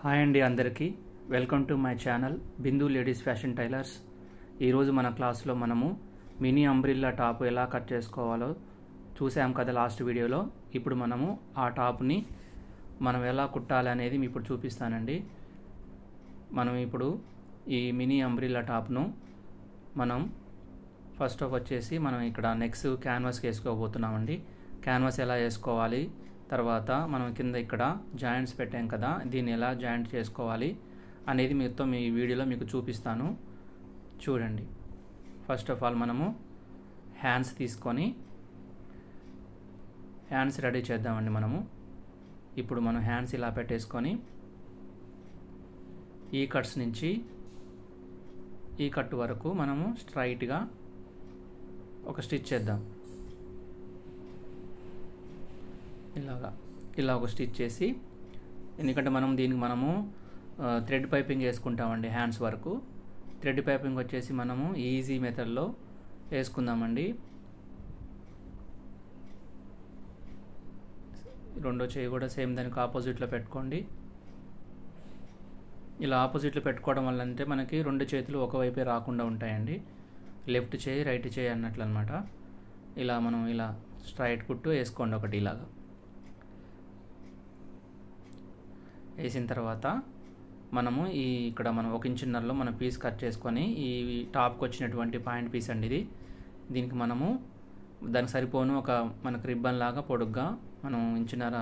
Hi అండి అందరికీ welcome to my channel Bindu ladies fashion tailors. ఈరోజు మన క్లాస్లో మనము మినీ అంబ్రిల్లా టాప్ ఎలా కట్ చేసుకోవాలో చూసాం కదా లాస్ట్ వీడియోలో. ఇప్పుడు మనము ఆ టాప్ని మనం ఎలా కుట్టాలి అనేది ఇప్పుడు చూపిస్తానండి. మనం ఇప్పుడు ఈ మినీ అంబ్రిల్లా టాప్ను మనం ఫస్ట్ ఆఫ్ వచ్చేసి మనం ఇక్కడ నెక్స్ట్ క్యాన్వాస్కి వేసుకోబోతున్నామండి. క్యాన్వాస్ ఎలా వేసుకోవాలి, తర్వాత మనం కింద ఇక్కడ జాయింట్స్ పెట్టాం కదా, దీన్ని ఎలా జాయింట్ చేసుకోవాలి అనేది మొత్తం ఈ వీడియోలో మీకు చూపిస్తాను, చూడండి. ఫస్ట్ ఆఫ్ ఆల్ మనము హ్యాండ్స్ తీసుకొని హ్యాండ్స్ రెడీ చేద్దామండి. ఇప్పుడు మనం హ్యాండ్స్ ఇలా పెట్టేసుకొని ఈ కట్స్ నుంచి ఈ కట్ వరకు మనము స్ట్రైట్గా ఒక స్టిచ్ చేద్దాం. ఇలా ఒక స్టిచ్ చేసి, ఎందుకంటే దీనికి మనము థ్రెడ్ పైపింగ్ వేసుకుంటామండి. హ్యాండ్స్ వరకు థ్రెడ్ పైపింగ్ వచ్చేసి మనము ఈజీ మెథడ్లో వేసుకుందామండి. రెండో చేయి కూడా సేమ్ దానికి ఆపోజిట్లో పెట్టుకోండి. ఇలా ఆపోజిట్లో పెట్టుకోవడం వల్ల అంటే మనకి రెండు చేతులు ఒకవైపే రాకుండా ఉంటాయండి. లెఫ్ట్ చేయి రైట్ చేయి అన్నట్లు అనమాట. ఇలా మనం ఇలా స్ట్రైట్ కుట్టు వేసుకోండి ఒకటి. ఇలాగా వేసిన తర్వాత మనము ఇక్కడ మనం 1 ఇంచున్నరలో మన పీస్ కట్ చేసుకొని, ఈ టాప్కి వచ్చినటువంటి పాయింట్ పీస్ అండి ఇది. దీనికి మనము దానికి సరిపోను మనకు రిబ్బన్ లాగా పొడుగ్గా మనం 1.5 ఇంచున్నర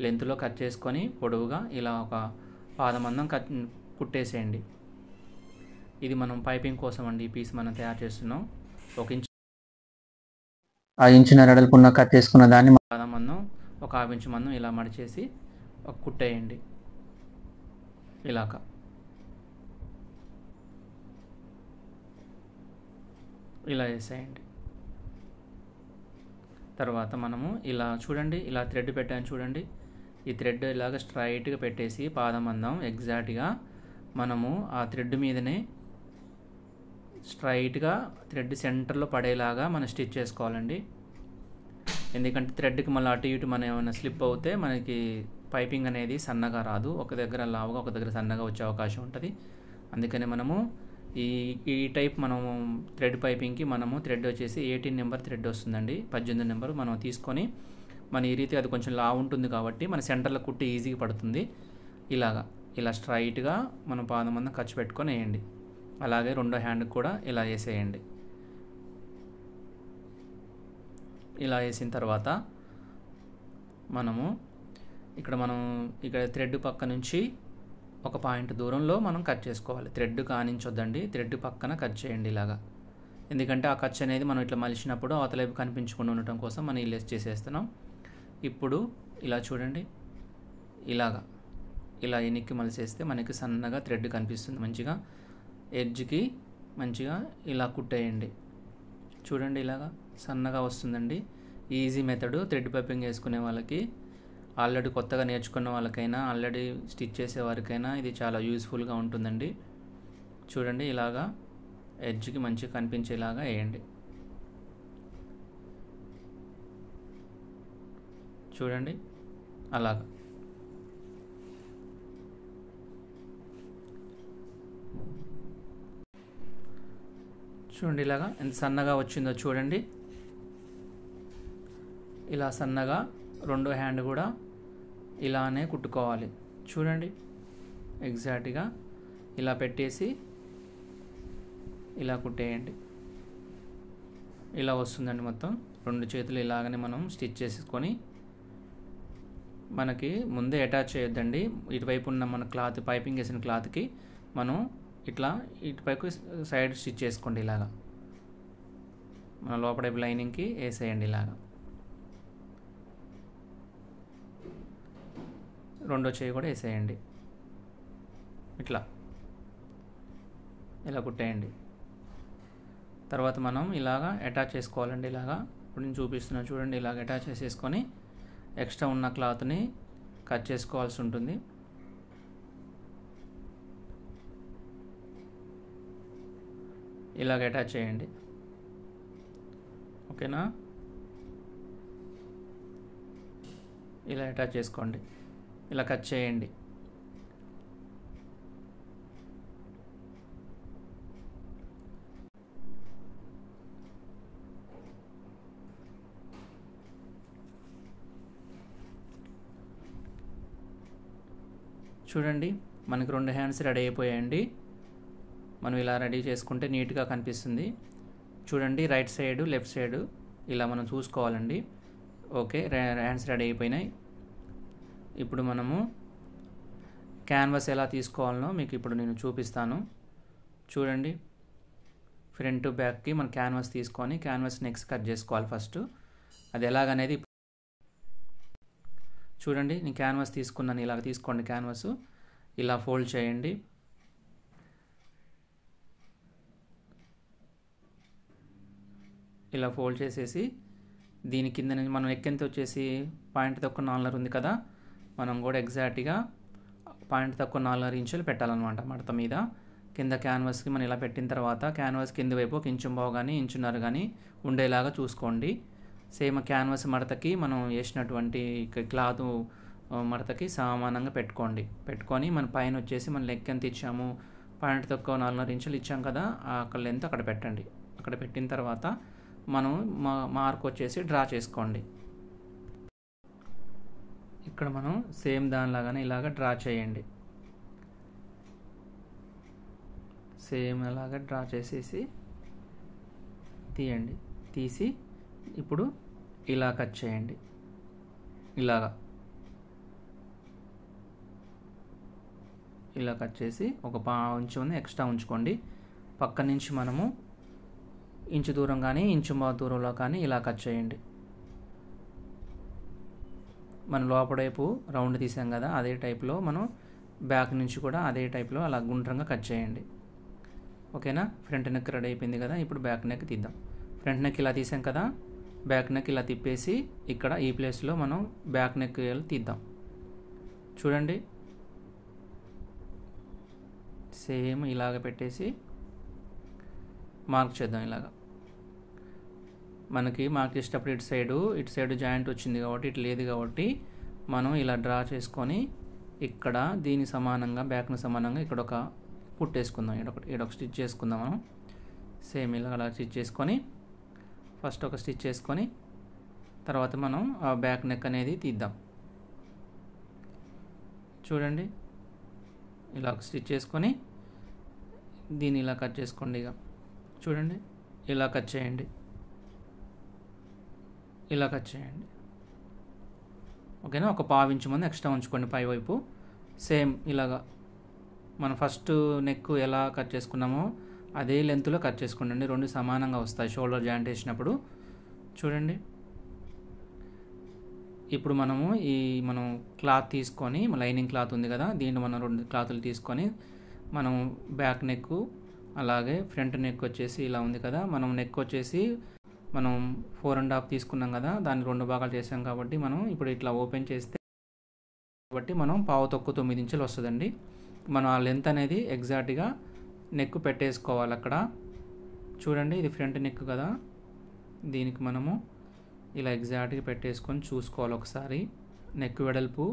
లెంత్లో కట్ చేసుకొని పొడవుగా ఇలా ఒక పాదమందం కుట్టేసేయండి. ఇది మనం పైపింగ్ కోసం అండి ఈ పీస్ మనం తయారు చేస్తున్నాం. 1 ఇంచు ఆ 1.5 ఇంచున్నర వెడల్పున్న కట్ చేసుకున్న దాన్ని పాదమందం ఒక 1/2 ఇంచు మందం ఇలా మడిచేసి ఒక కుట్టేయండి. ఇలా వేసేయండి. తర్వాత మనము ఇలా చూడండి, ఇలా థ్రెడ్ పెట్టాను చూడండి. ఈ థ్రెడ్ ఇలాగ స్ట్రైట్గా పెట్టేసి పాదమందం ఎగ్జాక్ట్గా మనము ఆ థ్రెడ్ మీదనే స్ట్రైట్గా థ్రెడ్ సెంటర్లో పడేలాగా మనం స్టిచ్ చేసుకోవాలండి. ఎందుకంటే థ్రెడ్కి మళ్ళీ అటు ఇటు మనం ఏమైనా స్లిప్ అవుతే మనకి పైపింగ్ అనేది సన్నగా రాదు. ఒక దగ్గర లావుగా ఒక దగ్గర సన్నగా వచ్చే అవకాశం ఉంటుంది. అందుకని మనము ఈ టైప్ మనము థ్రెడ్ పైపింగ్కి మనము థ్రెడ్ వచ్చేసి 18 నెంబర్ థ్రెడ్ వస్తుందండి. 18 నెంబర్ మనం తీసుకొని మన ఈ రీతి అది కొంచెం లావు ఉంటుంది కాబట్టి మన సెంటర్లో కుట్టి ఈజీగా పడుతుంది. ఇలా స్ట్రైట్గా మనం పాదమందం ఖర్చు పెట్టుకొని వేయండి. అలాగే రెండో హ్యాండ్కి కూడా ఇలా వేసేయండి. ఇలా వేసిన తర్వాత ఇక్కడ థ్రెడ్ పక్క నుంచి ఒక పాయింట్ దూరంలో మనం కట్ చేసుకోవాలి. థ్రెడ్ కానించొద్దండి, థ్రెడ్ పక్కన కట్ చేయండి ఇలాగా. ఎందుకంటే ఆ కట్ అనేది మనం ఇట్లా మలిచినప్పుడు అవతలైపు కనిపించకుండా ఉండటం కోసం మనం ఇలా చేసేస్తున్నాం. ఇప్పుడు ఇలా చూడండి, ఇలా ఎనిక్కి మలిసేస్తే మనకి సన్నగా థ్రెడ్ కనిపిస్తుంది. మంచిగా ఎడ్జ్కి మంచిగా ఇలా కుట్టేయండి. చూడండి, ఇలాగా సన్నగా వస్తుందండి. Easy method. థ్రెడ్ పైపింగ్ వేసుకునే వాళ్ళకి, ఆల్రెడీ కొత్తగా నేర్చుకున్న వాళ్ళకైనా, ఆల్రెడీ స్టిచ్ చేసేవారికైనా ఇది చాలా యూస్ఫుల్గా ఉంటుందండి. చూడండి, ఇలాగా ఎడ్జ్కి మంచిగా కనిపించేలాగా వేయండి. చూడండి, అలాగా చూడండి, ఇలాగా ఎంత సన్నగా వచ్చిందో చూడండి. ఇలా సన్నగా రెండో హ్యాండ్ కూడా ఇలానే కుట్టుకోవాలి. చూడండి, ఎగ్జాక్ట్గా ఇలా పెట్టేసి ఇలా కుట్టేయండి. ఇలా వస్తుందండి. మొత్తం రెండు చేతులు ఇలాగనే మనం స్టిచ్ చేసుకొని, మనకి ముందే అటాచ్ చేయొద్దండి. ఇటువైపు ఉన్న మన క్లాత్ పైపింగ్ వేసిన క్లాత్కి మనం ఇటువైపు సైడ్ స్టిచ్ చేసుకోండి. ఇలాగా మన లోపల లైనింగ్కి వేసేయండి. ఇలాగా రెండో చేయి కూడా వేసేయండి. ఇలా కుట్టేయండి. తర్వాత మనం ఇలాగా అటాచ్ చేసుకోవాలండి. ఇప్పుడు నేను చూపిస్తున్నాను చూడండి. ఇలాగ అటాచ్ చేసేసుకొని ఎక్స్ట్రా ఉన్న క్లాత్ని కట్ చేసుకోవాల్సి ఉంటుంది. ఇలాగ అటాచ్ చేయండి. ఓకేనా? ఇలా అటాచ్ చేసుకోండి. ఇలా కట్ చేయండి. చూడండి మనకి 2 హ్యాండ్స్ రెడీ అయిపోయాయండి. మనం ఇలా రెడీ చేసుకుంటే నీట్గా కనిపిస్తుంది. చూడండి రైట్ సైడ్ లెఫ్ట్ సైడ్ ఇలా మనం చూసుకోవాలండి. ఓకే, హ్యాండ్స్ రెడీ అయిపోయినాయి. ఇప్పుడు మనము క్యాన్వాస్ ఎలా తీసుకోవాలనో మీకు ఇప్పుడు నేను చూపిస్తాను. చూడండి ఫ్రంట్ బ్యాక్కి మన క్యాన్వాస్ తీసుకొని క్యాన్వాస్ నెక్స్ట్ కట్ చేసుకోవాలి ఫస్ట్. అది ఎలాగనేది చూడండి. నేను క్యాన్వాస్ తీసుకున్నాను, ఇలాగ తీసుకోండి. క్యాన్వాస్ ఇలా ఫోల్డ్ చేయండి. ఇలా ఫోల్డ్ చేసేసి దీని కింద నుంచి మనం నెక్ ఎంత వచ్చేసి పాయింట్ తక్కువ 4.5 ఉంది కదా, మనం కూడా ఎగ్జాక్ట్గా పాయింట్ తక్కువ 4.5 ఇంచులు పెట్టాలన్నమాట మడత మీద. కింద క్యాన్వాస్కి మనం ఇలా పెట్టిన తర్వాత క్యాన్వాస్ కింద వైపు ఒక ఇంచు బావు కానీ ఇంచున్నర కానీ ఉండేలాగా చూసుకోండి. సేమ్ క్యాన్వాస్ మడతకి మనం వేసినటువంటి క్లాత్ మడతకి సమానంగా పెట్టుకొని మన పైన వచ్చేసి మన లెగ్ ఎంత ఇచ్చాము పాయింట్ తక్కువ 4.5 ఇంచులు ఇచ్చాం కదా, అక్కడ లెంత్ అక్కడ పెట్టండి. అక్కడ పెట్టిన తర్వాత మనం మార్క్ వచ్చేసి డ్రా చేసుకోండి. ఇక్కడ మనం సేమ్ దానిలాగానే ఇలాగ డ్రా చేయండి. సేమ్ అలాగా డ్రా చేసేసి తీయండి. తీసి ఇప్పుడు ఇలా కట్ చేయండి. ఇలా కట్ చేసి ఒక ఇంచు ఎక్స్ట్రా ఉంచుకోండి. పక్క నుంచి మనము ఇంచు దూరం కానీ ఇంచు దూరంలో కానీ ఇలా కట్ చేయండి. మనం లోపల వైపు రౌండ్ తీసాం కదా, అదే టైప్లో మనం బ్యాక్ నుంచి కూడా అదే టైప్లో అలా గుండ్రంగా కట్ చేయండి. ఓకేనా, ఫ్రంట్ నెక్ రెడీ అయిపోయింది కదా. ఇప్పుడు బ్యాక్ నెక్ తీద్దాం. ఫ్రంట్ నెక్ ఇలా తీసాం కదా, బ్యాక్ నెక్ ఇలా తిప్పేసి ఇక్కడ ఈ ప్లేస్లో మనం బ్యాక్ నెక్ తీద్దాం. చూడండి సేమ్ ఇలాగ పెట్టేసి మార్క్ చేద్దాం. ఇలాగా మనకి మార్క్ చేసేటప్పుడు ఇటు సైడ్ జాయింట్ వచ్చింది కాబట్టి ఇటు లేదు కాబట్టి మనం ఇలా డ్రా చేసుకొని ఇక్కడ దీని సమానంగా బ్యాక్ను సమానంగా ఇక్కడ ఒక కుట్టేసుకుందాం. ఇక్కడ ఒక స్టిచ్ చేసుకుందాం. మనం సేమ్ ఇలా అలా స్టిచ్ చేసుకొని ఫస్ట్ ఒక స్టిచ్ చేసుకొని తర్వాత మనం ఆ బ్యాక్ నెక్ అనేది తీద్దాం. చూడండి ఇలా ఒక స్టిచ్ చేసుకొని దీన్ని ఇలా కట్ చేసుకోండి. ఇక చూడండి ఇలా కట్ చేయండి. ఇలా కట్ చేయండి. ఓకేనా, ఒక పావు ఇంచు మంది ఎక్స్ట్రా ఉంచుకోండి పై వైపు. సేమ్ ఇలాగా మనం ఫస్ట్ నెక్ ఎలా కట్ చేసుకున్నామో అదే లెంత్లో కట్ చేసుకోండి. రెండు సమానంగా వస్తాయి షోల్డర్ జాయింట్ వేసినప్పుడు. చూడండి ఇప్పుడు మనం క్లాత్ తీసుకొని లైనింగ్ క్లాత్ ఉంది కదా, దీంట్లో మనం 2 క్లాతులు తీసుకొని మనం బ్యాక్ నెక్ అలాగే ఫ్రంట్ నెక్ వచ్చేసి ఇలా ఉంది కదా, మనం నెక్ వచ్చేసి మనం 4.5 తీసుకున్నాం కదా, దాన్ని 2 భాగాలు చేసాం కాబట్టి మనం ఇప్పుడు ఇట్లా ఓపెన్ చేస్తే కాబట్టి మనం పావు తక్కువ 9 ఇంచులు వస్తుందండి. మనం ఆ లెంత్ అనేది ఎగ్జాక్ట్గా నెక్ పెట్టేసుకోవాలి అక్కడ. చూడండి ఇది ఫ్రంట్ నెక్ కదా, దీనికి మనము ఇలా ఎగ్జాక్ట్గా పెట్టేసుకొని చూసుకోవాలి. ఒకసారి నెక్ వెడల్పు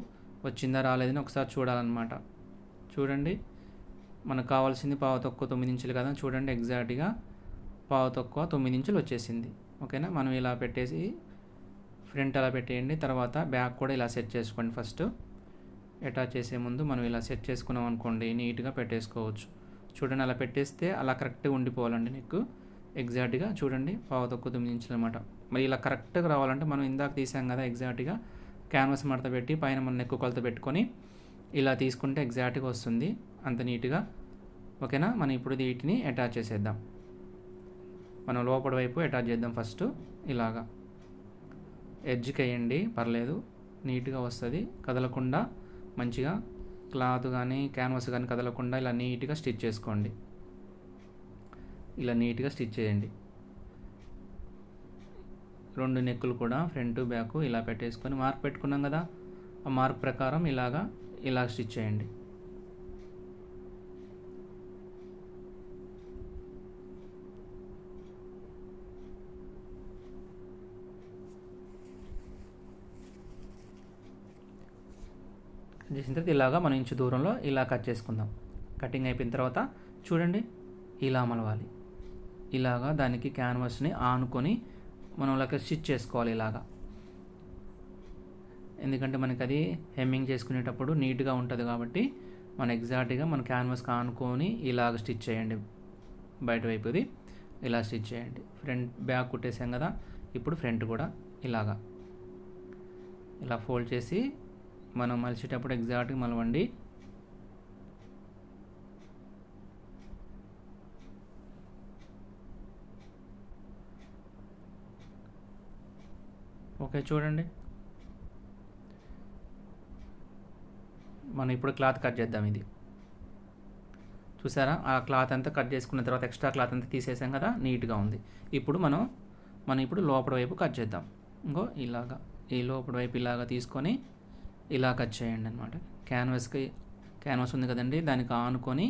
వచ్చిందా రాలేదని ఒకసారి చూడాలన్నమాట. చూడండి మనకు కావాల్సింది పావు తక్కువ 9 ఇంచులు కదా, చూడండి ఎగ్జాక్ట్గా పావు తక్కువ 9 ఇంచులు వచ్చేసింది. ఓకేనా, మనం ఇలా పెట్టేసి ఫ్రంట్ అలా పెట్టేయండి. తర్వాత బ్యాక్ కూడా ఇలా సెట్ చేసుకోండి. ఫస్ట్ అటాచ్ చేసే ముందు మనం ఇలా సెట్ చేసుకున్నాం అనుకోండి, నీట్గా పెట్టేసుకోవచ్చు. చూడండి అలా పెట్టేస్తే అలా కరెక్ట్గా ఉండిపోవాలండి నెక్ ఎగ్జాక్ట్గా. చూడండి పావు తక్కువ 9 ఇంచులు అనమాట. మరి ఇలా కరెక్ట్గా రావాలంటే మనం ఇందాక తీసాం కదా ఎగ్జాక్ట్గా క్యాన్వాస్ మడత పెట్టి పైన మన నెక్ కొలత పెట్టుకొని ఇలా తీసుకుంటే ఎగ్జాక్ట్గా వస్తుంది అంత నీట్గా. ఓకేనా, మనం ఇప్పుడు వీటిని అటాచ్ చేసేద్దాం. మనం లోపల వైపు అటాచ్ చేద్దాం. ఫస్ట్ ఇలాగా ఎడ్జ్కి వేయండి, పర్లేదు నీట్గా వస్తుంది. కదలకుండా మంచిగా క్లాత్ కానీ క్యాన్వాస్ కానీ కదలకుండా ఇలా నీట్గా స్టిచ్ చేసుకోండి. ఇలా నీట్గా స్టిచ్ చేయండి. 2 నెక్కులు కూడా ఫ్రంట్ బ్యాక్ ఇలా పెట్టేసుకొని మార్క్ పెట్టుకున్నాం కదా, ఆ మార్క్ ప్రకారం ఇలా స్టిచ్ చేయండి. చేసిన తర్వాత ఇలాగా మనం ఇంచు దూరంలో ఇలా కట్ చేసుకుందాం. కటింగ్ అయిపోయిన తర్వాత చూడండి ఇలా మలవాలి. ఇలాగా దానికి క్యాన్వాస్ని ఆనుకొని మనం ఇలా స్టిచ్ చేసుకోవాలి ఇలాగా. ఎందుకంటే మనకి అది హెమ్మింగ్ చేసుకునేటప్పుడు నీట్గా ఉంటుంది కాబట్టి మన ఎగ్జాక్ట్గా మన క్యాన్వాస్కి ఆనుకొని ఇలాగ స్టిచ్ చేయండి. బయట వైపుది ఇలా స్టిచ్ చేయండి. ఫ్రంట్ బ్యాక్ కుట్టేసాం కదా, ఇప్పుడు ఫ్రంట్ కూడా ఇలా ఫోల్డ్ చేసి మనం మలిచేటప్పుడు ఎగ్జాక్ట్గా మలవండి. ఓకే, చూడండి. మనం ఇప్పుడు క్లాత్ కట్ చేద్దాం. ఇది చూసారా, ఆ క్లాత్ అంతా కట్ చేసుకున్న తర్వాత ఎక్స్ట్రా క్లాత్ అంతా తీసేసాం కదా, నీట్గా ఉంది. ఇప్పుడు మనం ఇప్పుడు లోపల వైపు కట్ చేద్దాం. ఇంకో ఇలాగా ఈ లోపల వైపు ఇలాగా తీసుకొని ఇలా కట్ చేయండి అనమాట. క్యాన్వాస్ ఉంది కదండి, దానికి ఆనుకొని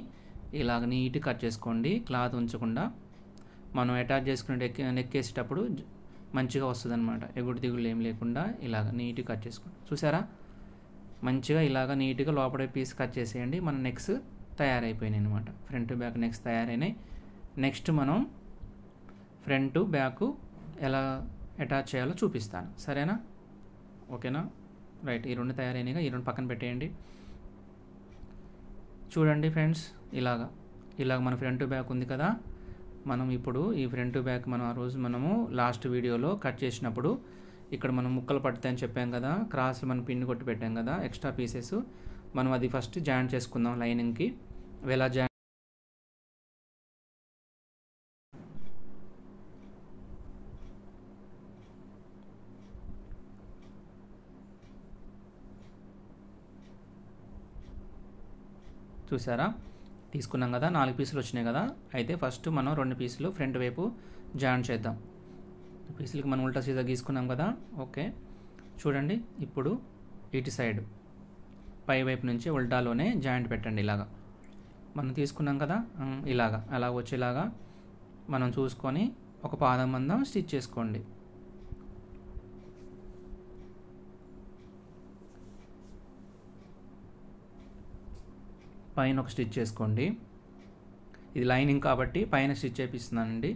ఇలాగ నీట్గా కట్ చేసుకోండి. క్లాత్ ఉంచకుండా మనం అటాచ్ చేసుకునే నెక్కేసేటప్పుడు మంచిగా వస్తుంది అనమాట. ఎగుడు దిగుళ్ళు ఏం లేకుండా ఇలాగ నీట్గా కట్ చేసుకోండి. చూసారా, మంచిగా ఇలాగ నీట్గా లోపల పీస్ కట్ చేసేయండి. మన నెక్స్ తయారైపోయినాయి అనమాట. ఫ్రంట్ బ్యాక్ నెక్స్ తయారైనాయి. నెక్స్ట్ మనం ఫ్రంట్ బ్యాక్ ఎలా అటాచ్ చేయాలో చూపిస్తాను, సరేనా? ఓకేనా? రైట్, ఈ రెండు తయారైనాయిగా, ఈ రెండు పక్కన పెట్టేయండి. చూడండి ఫ్రెండ్స్, ఇలాగ మన ఫ్రంట్ బ్యాక్ ఉంది కదా. మనం ఇప్పుడు ఈ ఫ్రంట్ బ్యాక్ మనం ఆ రోజు మనము లాస్ట్ వీడియోలో కట్ చేసినప్పుడు ఇక్కడ మనం ముక్కలు పడతాయని చెప్పాం కదా, క్రాస్ మనం పిన్ కొట్టి పెట్టాం కదా, ఎక్స్ట్రా పీసెస్ మనం అది ఫస్ట్ జాయింట్ చేసుకుందాం. లైనింగ్కి ఎలా జాయింట్ చూసారా, తీసుకున్నాం కదా, 4 పీసులు వచ్చినాయి కదా. అయితే ఫస్ట్ మనం 2 పీసులు ఫ్రంట్ వైపు జాయింట్ చేద్దాం. పీసులకి మనం ఉల్టా సీదా గీసుకున్నాం కదా. ఓకే, చూడండి. ఇప్పుడు ఇటు సైడ్ పై వైపు నుంచి ఉల్టాలోనే జాయింట్ పెట్టండి. ఇలాగా మనం తీసుకున్నాం కదా, అలా వచ్చేలాగా మనం చూసుకొని ఒక పాదం మందం స్టిచ్ చేసుకోండి. పైన ఒక స్టిచ్ చేసుకోండి. ఇది లైనింగ్ కాబట్టి పైన స్టిచ్ చేపిస్తున్నానండి,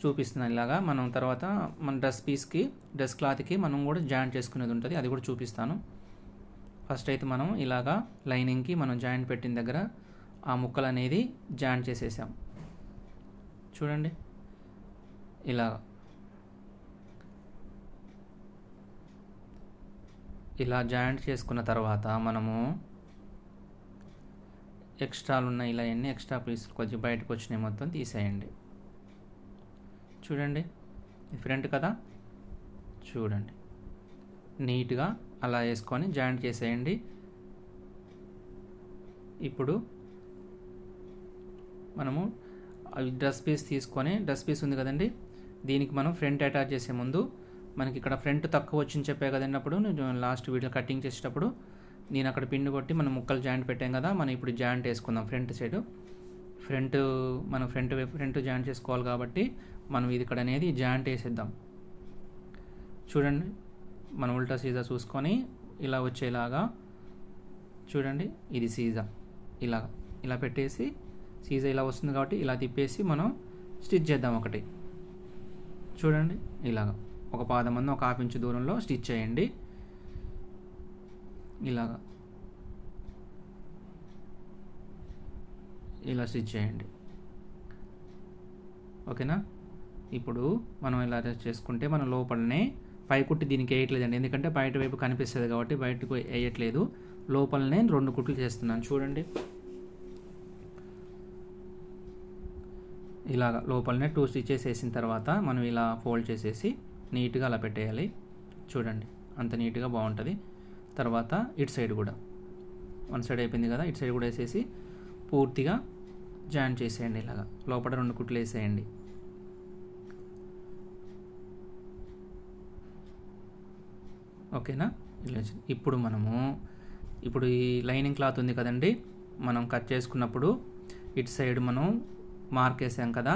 చూపిస్తున్నాను. ఇలాగా మనం తర్వాత మన డ్రెస్ క్లాత్కి మనం కూడా జాయింట్ చేసుకునేది ఉంటుంది, అది కూడా చూపిస్తాను. ఫస్ట్ అయితే మనం ఇలాగా లైనింగ్కి మనం జాయింట్ పెట్టిన దగ్గర ఆ ముక్కలు అనేది జాయింట్ చేసేసాం. చూడండి, ఇలా జాయింట్ చేసుకున్న తర్వాత మనము ఎక్స్ట్రాలు ఉన్న ఇలా అన్ని ఎక్స్ట్రా పీసులు కొంచెం బయటకు వచ్చినాయి, మొత్తం తీసేయండి. చూడండి, ఫ్రంట్ కదా, చూడండి నీట్గా అలా వేసుకొని జాయింట్ చేసేయండి. ఇప్పుడు మనము డ్రెస్ పీస్ ఉంది కదండి, దీనికి మనం ఫ్రంట్ అటాచ్ చేసే ముందు మనకి ఇక్కడ ఫ్రంట్ తక్కువ వచ్చింది చెప్పే కదండి. అప్పుడు లాస్ట్ వీడియో కటింగ్ చేసేటప్పుడు నేను అక్కడ పిండి కొట్టి మనం ముక్కలు జాయింట్ పెట్టాం కదా, మనం ఇప్పుడు జాయింట్ వేసుకుందాం. ఫ్రంట్ సైడ్ మనం ఫ్రంట్ జాయింట్ చేసుకోవాలి కాబట్టి మనం ఇది ఇక్కడ అనేది జాయింట్ వేసేద్దాం. చూడండి, మనం ఉల్టా సీజా చూసుకొని ఇలా వచ్చేలాగా చూడండి. ఇది సీజా ఇలా పెట్టేసి సీజా ఇలా వస్తుంది కాబట్టి ఇలా తిప్పేసి మనం స్టిచ్ చేద్దాం. ఒకటి చూడండి, ఒక పాదం మంది ఒక 1/2 ఇంచు దూరంలో స్టిచ్ చేయండి. ఇలా స్టిచ్ చేయండి. ఓకేనా? ఇప్పుడు మనం ఇలా చేసుకుంటే మనం లోపలనే పై కుట్టి దీనికి వేయట్లేదండి, ఎందుకంటే బయట వైపు కనిపిస్తుంది కాబట్టి బయటకు వేయట్లేదు. లోపలనే 2 కుట్లు చేస్తున్నాను. చూడండి, లోపలనే 2 స్టిచెస్ వేసిన తర్వాత మనం ఇలా ఫోల్డ్ చేసేసి నీట్గా అలా పెట్టేయాలి. చూడండి, అంత నీట్గా బాగుంటుంది. తర్వాత ఇటు సైడ్ కూడా 1 సైడ్ అయిపోయింది కదా, ఇటు సైడ్ కూడా వేసేసి పూర్తిగా జాయింట్ చేసేయండి. లోపల 2 కుట్లు వేసేయండి. ఓకేనా? ఇప్పుడు ఇప్పుడు ఈ లైనింగ్ క్లాత్ ఉంది కదండి, మనం కట్ చేసుకున్నప్పుడు ఇటు సైడ్ మనం మార్క్ వేసాం కదా,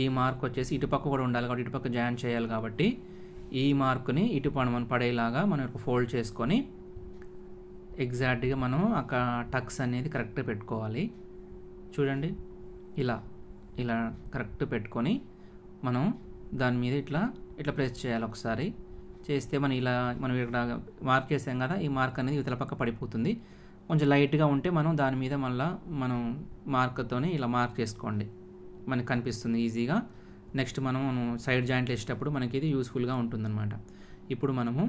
ఈ మార్క్ వచ్చేసి ఇటుపక్క కూడా ఉండాలి కాబట్టి ఇటుపక్క జాయింట్ చేయాలి కాబట్టి ఈ మార్క్ని మనం పడేలాగా మనం ఫోల్డ్ చేసుకొని ఎగ్జాక్ట్గా మనం అక్కడ టక్స్ అనేది కరెక్ట్గా పెట్టుకోవాలి. చూడండి, ఇలా కరెక్ట్ పెట్టుకొని మనం దాని మీద ఇట్లా ప్రెస్ చేయాలి. ఒకసారి చేస్తే మనం ఇక్కడ మార్క్ వేసాం కదా, ఈ మార్క్ అనేది ఇవతల పక్క పడిపోతుంది. కొంచెం లైట్గా ఉంటే మనం దాని మీద మళ్ళీ మనం మార్కర్తోనే ఇలా మార్క్ చేసుకోండి, మనకు కనిపిస్తుంది ఈజీగా. నెక్స్ట్ మనం సైడ్ జాయింట్లు వేసేటప్పుడు మనకి ఇది యూస్ఫుల్గా ఉంటుందన్నమాట. ఇప్పుడు మనము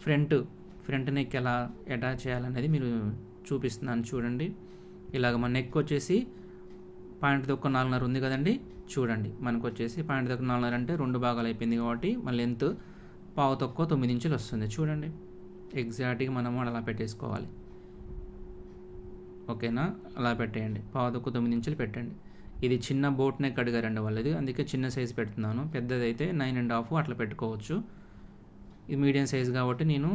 ఫ్రంట్ నెక్ ఎలా అటాచ్ చేయాలనేది మీరు చూపిస్తున్నాను చూడండి. ఇలాగ మన నెక్ వచ్చేసి పాయింట్ తక్కువ 4.5 ఉంది కదండి. చూడండి మనకు వచ్చేసి పాయింట్ తక్కువ 4.5 అంటే 2 భాగాలు అయిపోయింది కాబట్టి మన లెంత్ పావు తక్కువ 9 ఇంచులు వస్తుంది. చూడండి ఎగ్జాక్ట్గా మనము అలా పెట్టేసుకోవాలి. ఓకేనా, అలా పెట్టేయండి. పావు తక్కువ 9 ఇంచులు పెట్టండి. ఇది చిన్న బోట్ నెక్ అడిగారండి వాళ్ళది, అందుకే చిన్న సైజు పెడుతున్నాను. పెద్దదైతే 9.5 అట్లా పెట్టుకోవచ్చు. ఇది మీడియం సైజు కాబట్టి నేను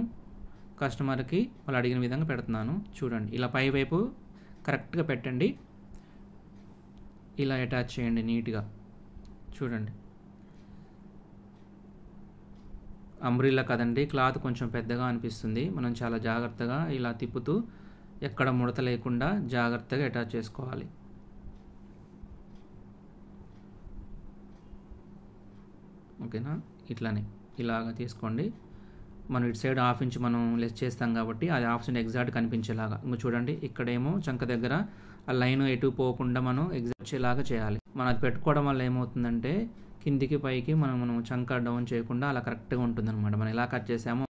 కస్టమర్కి వాళ్ళు అడిగిన విధంగా పెడుతున్నాను. చూడండి ఇలా పై వైపు కరెక్ట్గా పెట్టండి, ఇలా అటాచ్ చేయండి నీట్గా. చూడండి అంబ్రిల్లా కదండి, క్లాత్ కొంచెం పెద్దగా అనిపిస్తుంది. మనం చాలా జాగ్రత్తగా ఇలా తిప్పుతూ ఎక్కడ ముడత లేకుండా జాగ్రత్తగా అటాచ్ చేసుకోవాలి. ఓకేనా, ఇలాగా తీసుకోండి. మనం ఇటు సైడ్ 1/2 ఇంచ్ మనం లెస్ చేస్తాం కాబట్టి అది 1/2 ఇంచ్ ఎగ్జాక్ట్ కనిపించేలాగా. ఇంకో చూడండి ఇక్కడేమో చంక దగ్గర ఆ లైన్ ఎటు పోకుండా మనం ఎగ్జాక్ట్ వచ్చేలాగా చేయాలి. మనం అది పెట్టుకోవడం వల్ల ఏమవుతుందంటే కిందికి పైకి మనం చంక డౌన్ చేయకుండా అలా కరెక్ట్గా ఉంటుందన్నమాట. మనం ఎలా కట్ చేసామో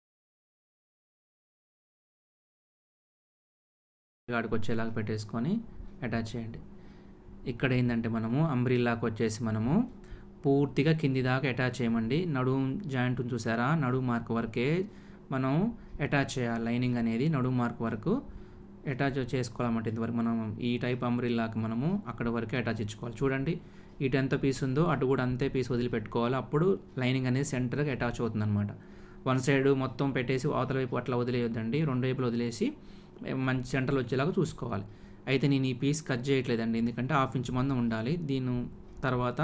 గాడికి వచ్చేలాగా పెట్టేసుకొని అటాచ్ చేయండి. ఇక్కడ ఏంటంటే మనము అంబ్రిల్లాకి వచ్చేసి మనము పూర్తిగా కింది దాకా అటాచ్ చేయమండి. నడుము జాయింట్ చూసారా, నడుము మార్క్ వరకే మనం అటాచ్ చేయాలి. లైనింగ్ అనేది నడుము మార్క్ వరకు అటాచ్ చేసుకోవాలన్నమాట. ఇంతవరకు మనం ఈ టైప్ అంబ్రిల్లాకి మనము అక్కడ వరకే అటాచ్ ఇచ్చుకోవాలి. చూడండి ఇటు ఎంత పీస్ ఉందో అటు కూడా అంతే పీస్ వదిలిపెట్టుకోవాలి. అప్పుడు లైనింగ్ అనేది సెంటర్గా అటాచ్ అవుతుందన్నమాట. వన్ సైడ్ మొత్తం పెట్టేసి అవతల వైపు అట్లా వదిలేయొద్దండి, 2 వైపులు వదిలేసి మంచి సెంటర్లో వచ్చేలాగా చూసుకోవాలి. అయితే నేను ఈ పీస్ కట్ చేయట్లేదండి, ఎందుకంటే 1/2 ఇంచ్ మందం ఉండాలి. దీని తర్వాత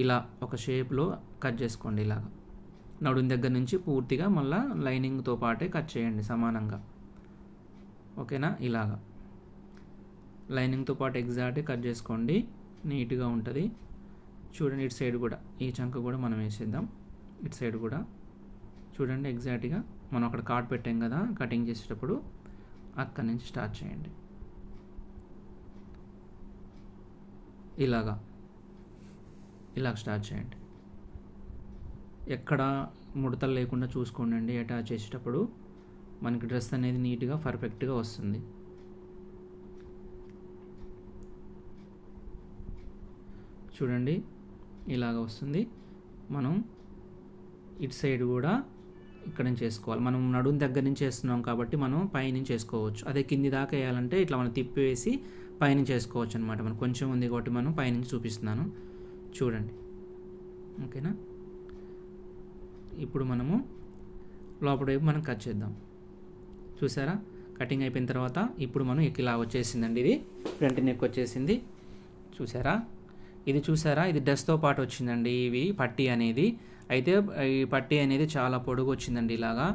ఇలా ఒక షేప్లో కట్ చేసుకోండి. ఇలాగా నడుము దగ్గర నుంచి పూర్తిగా మళ్ళీ లైనింగ్తో పాటే కట్ చేయండి సమానంగా. ఓకేనా, ఇలాగా లైనింగ్తో పాటు ఎగ్జాక్ట్గా కట్ చేసుకోండి, నీట్గా ఉంటుంది. చూడండి ఇటు సైడ్ కూడా ఈ చంక కూడా మనం వేసేద్దాం. ఇటు సైడ్ కూడా చూడండి ఎగ్జాక్ట్గా మనం అక్కడ కార్డ్ పెట్టాం కదా, కటింగ్ చేసేటప్పుడు అక్కడి నుంచి స్టార్ట్ చేయండి. ఇలాగా స్టార్ట్ చేయండి. ఎక్కడ ముడతలు లేకుండా చూసుకోండి అటాచ్ చేసేటప్పుడు, మనకి డ్రెస్ అనేది నీట్గా పర్ఫెక్ట్గా వస్తుంది. చూడండి ఇలాగ వస్తుంది. మనం ఇటు సైడ్ కూడా ఇక్కడ నుంచి చేసుకోవాలి. మనం నడుము దగ్గర నుంచి వేస్తున్నాం కాబట్టి మనం పైనుంచి చేసుకోవచ్చు. అదే కింది దాకా వేయాలంటే ఇట్లా మనం తిప్పి వేసి పైనుంచి చేసుకోవచ్చు అనమాట. మనం కొంచెం ఉంది కాబట్టి మనం పైనుంచి చూపిస్తున్నాను చూడండి. ఓకేనా, ఇప్పుడు మనము లోపల వైపు మనం కట్ చేద్దాం. చూసారా కటింగ్ అయిపోయిన తర్వాత ఇప్పుడు మనం ఇలా వచ్చేసిందండి. ఇది ఫ్రంట్ నెక్ వచ్చేసింది. చూసారా ఇది డ్రెస్తో పాటు వచ్చిందండి. ఇవి పట్టీ అనేది, అయితే ఈ పట్టీ అనేది చాలా పొడుగు వచ్చిందండి. ఇలాగా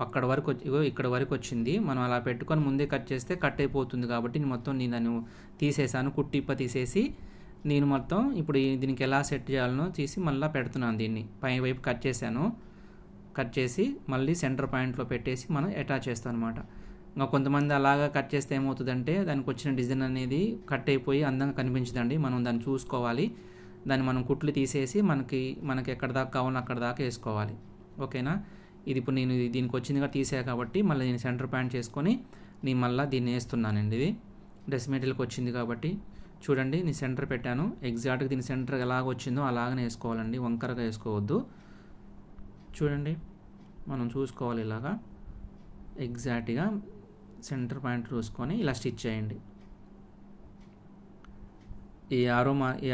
అక్కడ వరకు ఇక్కడ వరకు వచ్చింది. మనం అలా పెట్టుకొని ముందే కట్ చేస్తే కట్ అయిపోతుంది కాబట్టి నేను దాన్ని తీసేసాను. కుట్టిప్ప తీసేసి నేను మొత్తం ఇప్పుడు దీనికి ఎలా సెట్ చేయాలనో తీసి మళ్ళీ పెడుతున్నాను. దీన్ని పై వైపు కట్ చేశాను. కట్ చేసి మళ్ళీ సెంటర్ పాయింట్లో పెట్టేసి మనం అటాచ్ చేస్తాం అనమాట. ఇంకా కొంతమంది అలాగా కట్ చేస్తే ఏమవుతుందంటే దానికి వచ్చిన డిజైన్ అనేది కట్ అయిపోయి అందంగా కనిపించదండి. మనం దాన్ని చూసుకోవాలి. దాన్ని మనం కుట్లు తీసేసి మనకి ఎక్కడ దాకా కావాలో అక్కడ దాకా వేసుకోవాలి. ఓకేనా, ఇది ఇప్పుడు నేను దీనికి వచ్చిందిగా తీసా కాబట్టి మళ్ళీ నేను సెంటర్ పాయింట్ చేసుకొని నేను మళ్ళీ దీన్ని వేస్తున్నానండి. ఇది డ్రెస్ మెటీరియల్కి వచ్చింది కాబట్టి చూడండి నేను సెంటర్ పెట్టాను. ఎగ్జాక్ట్గా దీని సెంటర్ ఎలాగ వచ్చిందో అలాగనే వేసుకోవాలండి, వంకరగా వేసుకోవద్దు. చూడండి మనం చూసుకోవాలి, ఇలాగా ఎగ్జాక్ట్గా సెంటర్ పాయింట్ చూసుకొని ఇలా స్టిచ్ చేయండి. ఈ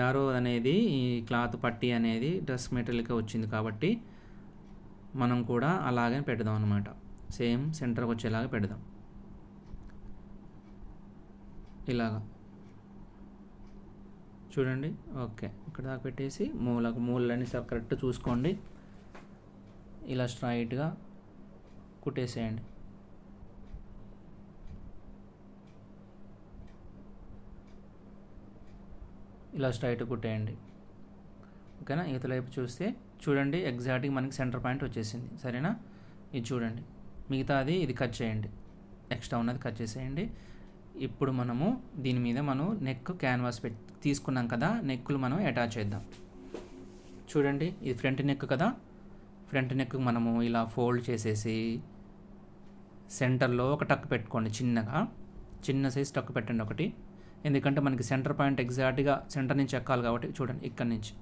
ఆరో అనేది ఈ క్లాత్ పట్టీ అనేది డ్రెస్ మెటీరియల్గా వచ్చింది కాబట్టి మనం కూడా అలాగే పెడదాం అనమాట. సేమ్ సెంటర్కి వచ్చేలాగా పెడదాం. ఇలాగా చూడండి. ఓకే, ఇక్కడ దాకా పెట్టేసి మూలన్నీ కరెక్ట్ చూసుకోండి. ఇలా స్ట్రైట్గా కుట్టేసేయండి. ఇలా స్ట్రైట్ కుట్టేయండి. ఓకేనా, ఇవతల వైపు చూస్తే చూడండి ఎగ్జాక్ట్గా మనకి సెంటర్ పాయింట్ వచ్చేసింది. సరేనా, ఇది చూడండి. మిగతాది ఇది కట్ చేయండి, ఎక్స్ట్రా ఉన్నది కట్ చేసేయండి. ఇప్పుడు మనము దీని మీద మనం నెక్ క్యాన్వాస్ తీసుకున్నాం కదా, నెక్కులు మనం అటాచ్ చేద్దాం. చూడండి, ఇది ఫ్రంట్ నెక్ కదా. ఫ్రంట్ నెక్ మనము ఇలా ఫోల్డ్ చేసేసి సెంటర్లో ఒక టక్ పెట్టుకోండి. చిన్న సైజ్ టక్ పెట్టండి ఒకటి. ఎందుకంటే మనకి సెంటర్ పాయింట్ ఎగ్జాక్ట్గా సెంటర్ నుంచి ఎక్కాలి కాబట్టి చూడండి, ఇక్కడి నుంచి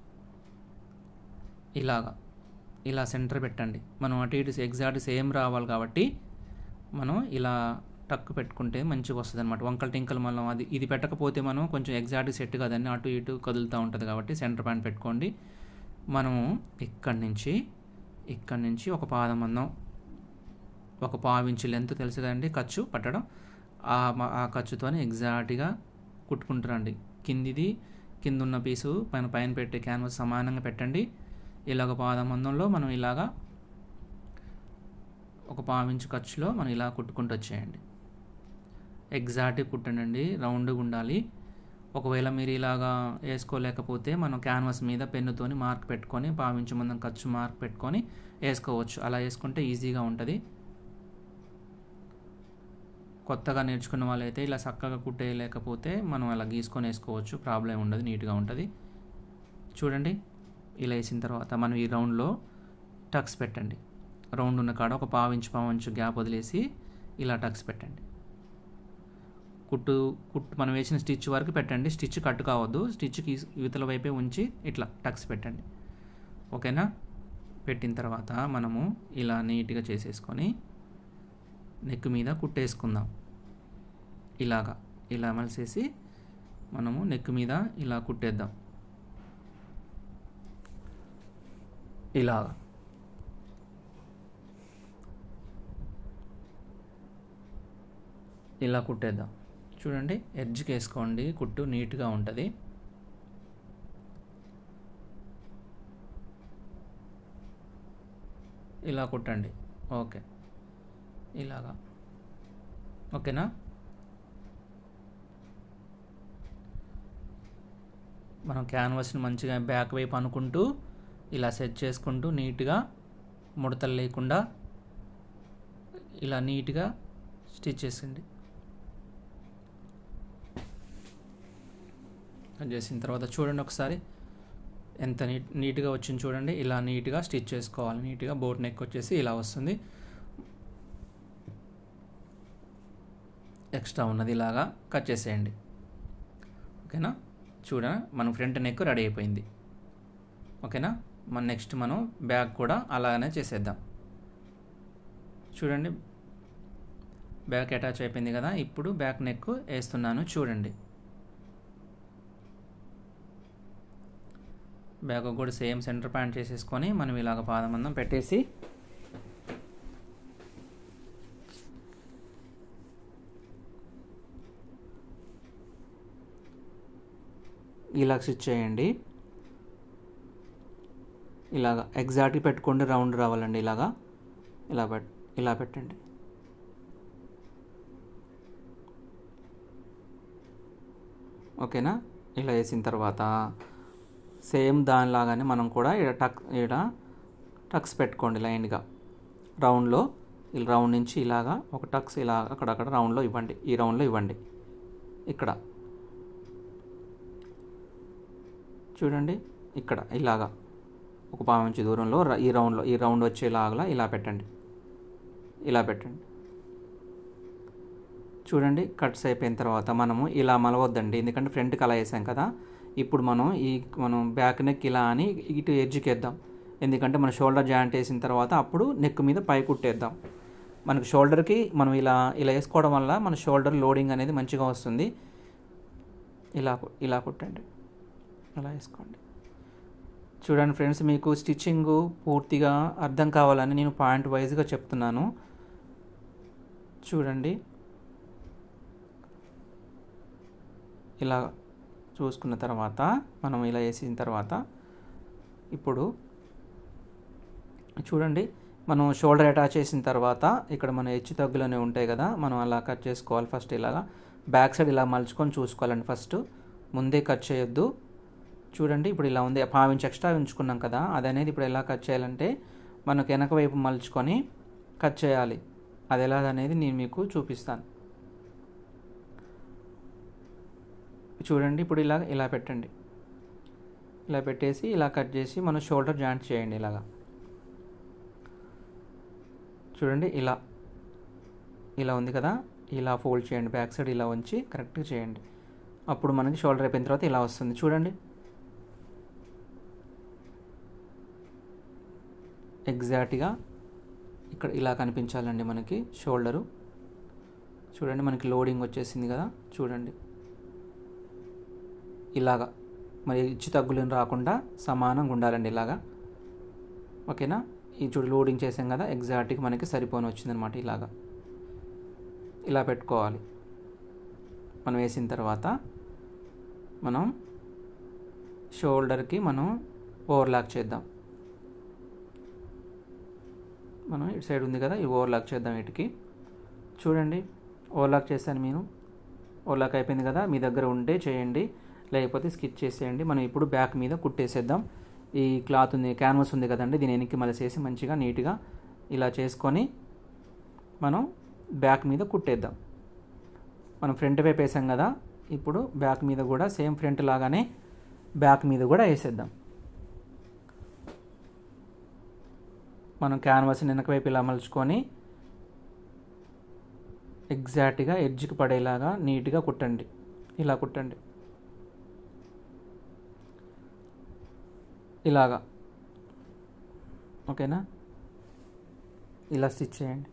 ఇలా సెంటర్ పెట్టండి. మనం అటు ఇటు ఎగ్జాక్ట్ సేమ్ రావాలి కాబట్టి మనం ఇలా టక్ పెట్టుకుంటే మంచిగా వస్తుంది అనమాట. వంకల టింకలు మనం ఇది పెట్టకపోతే మనం కొంచెం ఎగ్జాక్ట్ సెట్ కాదని అటు ఇటు కదులుతూ ఉంటుంది కాబట్టి సెంటర్ పాయింట్ పెట్టుకోండి. మనము ఇక్కడి నుంచి ఒక పాదం మందం, ఒక 1/2 ఇంచు లెంత్ తెలుసు కదండి ఖర్చు పట్టడం. ఆ ఖర్చుతోనే ఎగ్జాక్ట్గా కుట్టుకుంటారండి. కింద ఉన్న పీసు పైన పెట్టి క్యాన్వాస్ సమానంగా పెట్టండి. ఇలాగ పాదం మందంలో మనం ఇలాగా ఒక 1/2 ఇంచు ఖర్చులో మనం ఇలా కుట్టుకుంటూ వచ్చేయండి. ఎగ్జాక్ట్గా కుట్టండి, రౌండ్గా ఉండాలి. ఒకవేళ మీరు ఇలాగా వేసుకోలేకపోతే మనం క్యాన్వాస్ మీద పెన్నుతోని మార్క్ పెట్టుకొని 1/2 ఇంచు మందం ఖర్చు మార్క్ పెట్టుకొని వేసుకోవచ్చు. అలా వేసుకుంటే ఈజీగా ఉంటుంది. కొత్తగా నేర్చుకున్న వాళ్ళైతే ఇలా చక్కగా కుట్టేయలేకపోతే మనం అలా గీసుకొని వేసుకోవచ్చు, ప్రాబ్లం ఉండదు, నీట్గా ఉంటుంది. చూడండి, ఇలా వేసిన తర్వాత మనం ఈ రౌండ్లో టక్స్ పెట్టండి. రౌండ్ ఉన్న కాడ ఒక 1/2 ఇంచు గ్యాప్ వదిలేసి ఇలా టక్స్ పెట్టండి. కుట్టు మనం వేసిన స్టిచ్ వరకు పెట్టండి. స్టిచ్ కట్ కావద్దు. స్టిచ్కి యువతల వైపే ఉంచి ఇట్లా టక్స్ పెట్టండి. ఓకేనా? పెట్టిన తర్వాత మనము ఇలా నీట్గా చేసేసుకొని నెక్ మీద కుట్టేసుకుందాం. ఇలా మలిసేసి మనము నెక్ మీద ఇలా కుట్టేద్దాం. ఇలా కుట్టేద్దాం. చూడండి, ఎడ్జ్కి వేసుకోండి, కుట్టు నీట్గా ఉంటుంది. ఇలా కుట్టండి. ఓకే, ఇలాగా. ఓకేనా? మనం క్యాన్వాస్ని మంచిగా బ్యాక్ వైపు అనుకుంటూ ఇలా సెట్ చేసుకుంటూ నీట్గా ముడతలు లేకుండా ఇలా నీట్గా స్టిచ్ చేసింది. చేసిన తర్వాత చూడండి ఒకసారి ఎంత నీట్గా వచ్చింది చూడండి. ఇలా నీట్గా స్టిచ్ చేసుకోవాలి. నీట్గా బోట్ నెక్ వచ్చేసి ఇలా వస్తుంది. ఎక్స్ట్రా ఉన్నది ఇలాగా కట్ చేసేయండి. ఓకేనా? మనం ఫ్రంట్ నెక్ రెడీ అయిపోయింది. ఓకేనా? నెక్స్ట్ మనం బ్యాక్ కూడా అలాగనే చేసేద్దాం. చూడండి, బ్యాక్ అటాచ్ అయిపోయింది కదా. ఇప్పుడు బ్యాక్ నెక్ వేస్తున్నాను. చూడండి, బ్యాక్ కూడా సేమ్ సెంటర్ పాయింట్ చేసేసుకొని మనం ఇలాగ పాదమందం పెట్టేసి ఇలా స్టిచ్ చేయండి. ఇలాగ ఎగ్జాక్ట్గా పెట్టుకోండి, రౌండ్ రావాలండి. ఇలా పెట్టండి. ఓకేనా? ఇలా వేసిన తర్వాత సేమ్ దానిలాగానే మనం కూడా ఇక్కడ టక్స్ పెట్టుకోండి లైన్గా. రౌండ్లో రౌండ్ నుంచి ఇలాగా ఒక టక్స్ ఇలా అక్కడక్కడ రౌండ్లో ఇవ్వండి. ఈ రౌండ్లో ఇవ్వండి. ఇక్కడ చూడండి, ఇక్కడ ఇలాగా ఒక 1/2 ఇంచు దూరంలో ఈ రౌండ్ వచ్చేలాగా ఇలా పెట్టండి. చూడండి, కట్స్ అయిపోయిన తర్వాత మనము ఇలా మలవద్దండి, ఎందుకంటే ఫ్రంట్కి అలా వేసాం కదా. ఇప్పుడు మనం బ్యాక్ నెక్ ఇలా అని ఇటు ఎడ్జ్కి వేద్దాం. ఎందుకంటే మన షోల్డర్ జాయింట్ వేసిన తర్వాత అప్పుడు నెక్ మీద పై కుట్టేద్దాం. మనకు షోల్డర్కి మనం ఇలా వేసుకోవడం వల్ల మన షోల్డర్ లోడింగ్ అనేది మంచిగా వస్తుంది. ఇలా కుట్టండి, అలా వేసుకోండి. చూడండి ఫ్రెండ్స్, మీకు స్టిచ్చింగ్ పూర్తిగా అర్థం కావాలని నేను పాయింట్ వైజ్గా చెప్తున్నాను. చూడండి, ఇలా చూసుకున్న తర్వాత మనం ఇలా వేసిన తర్వాత ఇప్పుడు చూడండి, మనం షోల్డర్ అటాచ్ చేసిన తర్వాత ఇక్కడ మన హెచ్చు తగ్గులోనే ఉంటాయి కదా, మనం అలా కట్ చేసుకోవాలి. ఫస్ట్ ఇలాగా బ్యాక్ సైడ్ ఇలా మలుచుకొని చూసుకోవాలండి. ఫస్ట్ ముందే కట్ చేయొద్దు. చూడండి, ఇప్పుడు ఇలా ఉంది. 1/2 ఇంచు ఎక్స్ట్రా ఉంచుకున్నాం కదా, అది అనేది ఇప్పుడు ఎలా కట్ చేయాలంటే మనకు వెనక వైపు మలుచుకొని కట్ చేయాలి. అది ఎలాగనేది నేను మీకు చూపిస్తాను. చూడండి ఇప్పుడు ఇలా పెట్టండి. ఇలా పెట్టేసి ఇలా కట్ చేసి మనం షోల్డర్ జాయింట్ చేయండి. ఇలాగా చూడండి, ఇలా ఉంది కదా, ఇలా ఫోల్డ్ చేయండి. బ్యాక్ సైడ్ ఇలా ఉంచి కరెక్ట్గా చేయండి. అప్పుడు మనకి షోల్డర్ అయిపోయిన తర్వాత ఇలా వస్తుంది. చూడండి ఎగ్జాక్ట్గా ఇక్కడ ఇలా కనిపించాలండి మనకి షోల్డరు. చూడండి మనకి లోడింగ్ వచ్చేసింది కదా, చూడండి ఇలాగా. మరి హెచ్చు తగ్గులు రాకుండా సమానంగా ఉండాలండి ఇలాగా. ఓకేనా? ఈ చూడు లోడింగ్ చేసాం కదా, ఎగ్జాక్ట్గా మనకి సరిపోని వచ్చిందనమాట. ఇలా పెట్టుకోవాలి. మనం వేసిన తర్వాత మనం షోల్డర్కి మనం ఓవర్లాక్ చేద్దాం. మనం ఇటు సైడ్ ఉంది కదా, ఈ ఓవర్లాక్ చేద్దాం. వీటికి చూడండి ఓవర్లాక్ చేశాను నేను. ఓవర్లాక్ అయిపోయింది కదా, మీ దగ్గర ఉంటే చేయండి, లేకపోతే స్కిచ్ చేసేయండి. మనం ఇప్పుడు బ్యాక్ మీద కుట్టేసేద్దాం. ఈ క్లాత్ ఉంది, క్యాన్వాస్ ఉంది కదండి, దీని వెనక్కి మలిసేసి మంచిగా నీట్గా ఇలా చేసుకొని మనం బ్యాక్ మీద కుట్టేద్దాం. మనం ఫ్రంట్ వైపు వేసాం కదా, ఇప్పుడు బ్యాక్ మీద కూడా సేమ్ ఫ్రంట్ లాగానే బ్యాక్ మీద కూడా వేసేద్దాం. మనం క్యాన్వాస్ వెనక వైపు ఇలా మలుచుకొని ఎగ్జాక్ట్గా ఎడ్జ్కి పడేలాగా నీట్గా కుట్టండి. ఇలా కుట్టండి, ఇలాగా. ఓకేనా? ఇలా స్టిచ్ చేయండి.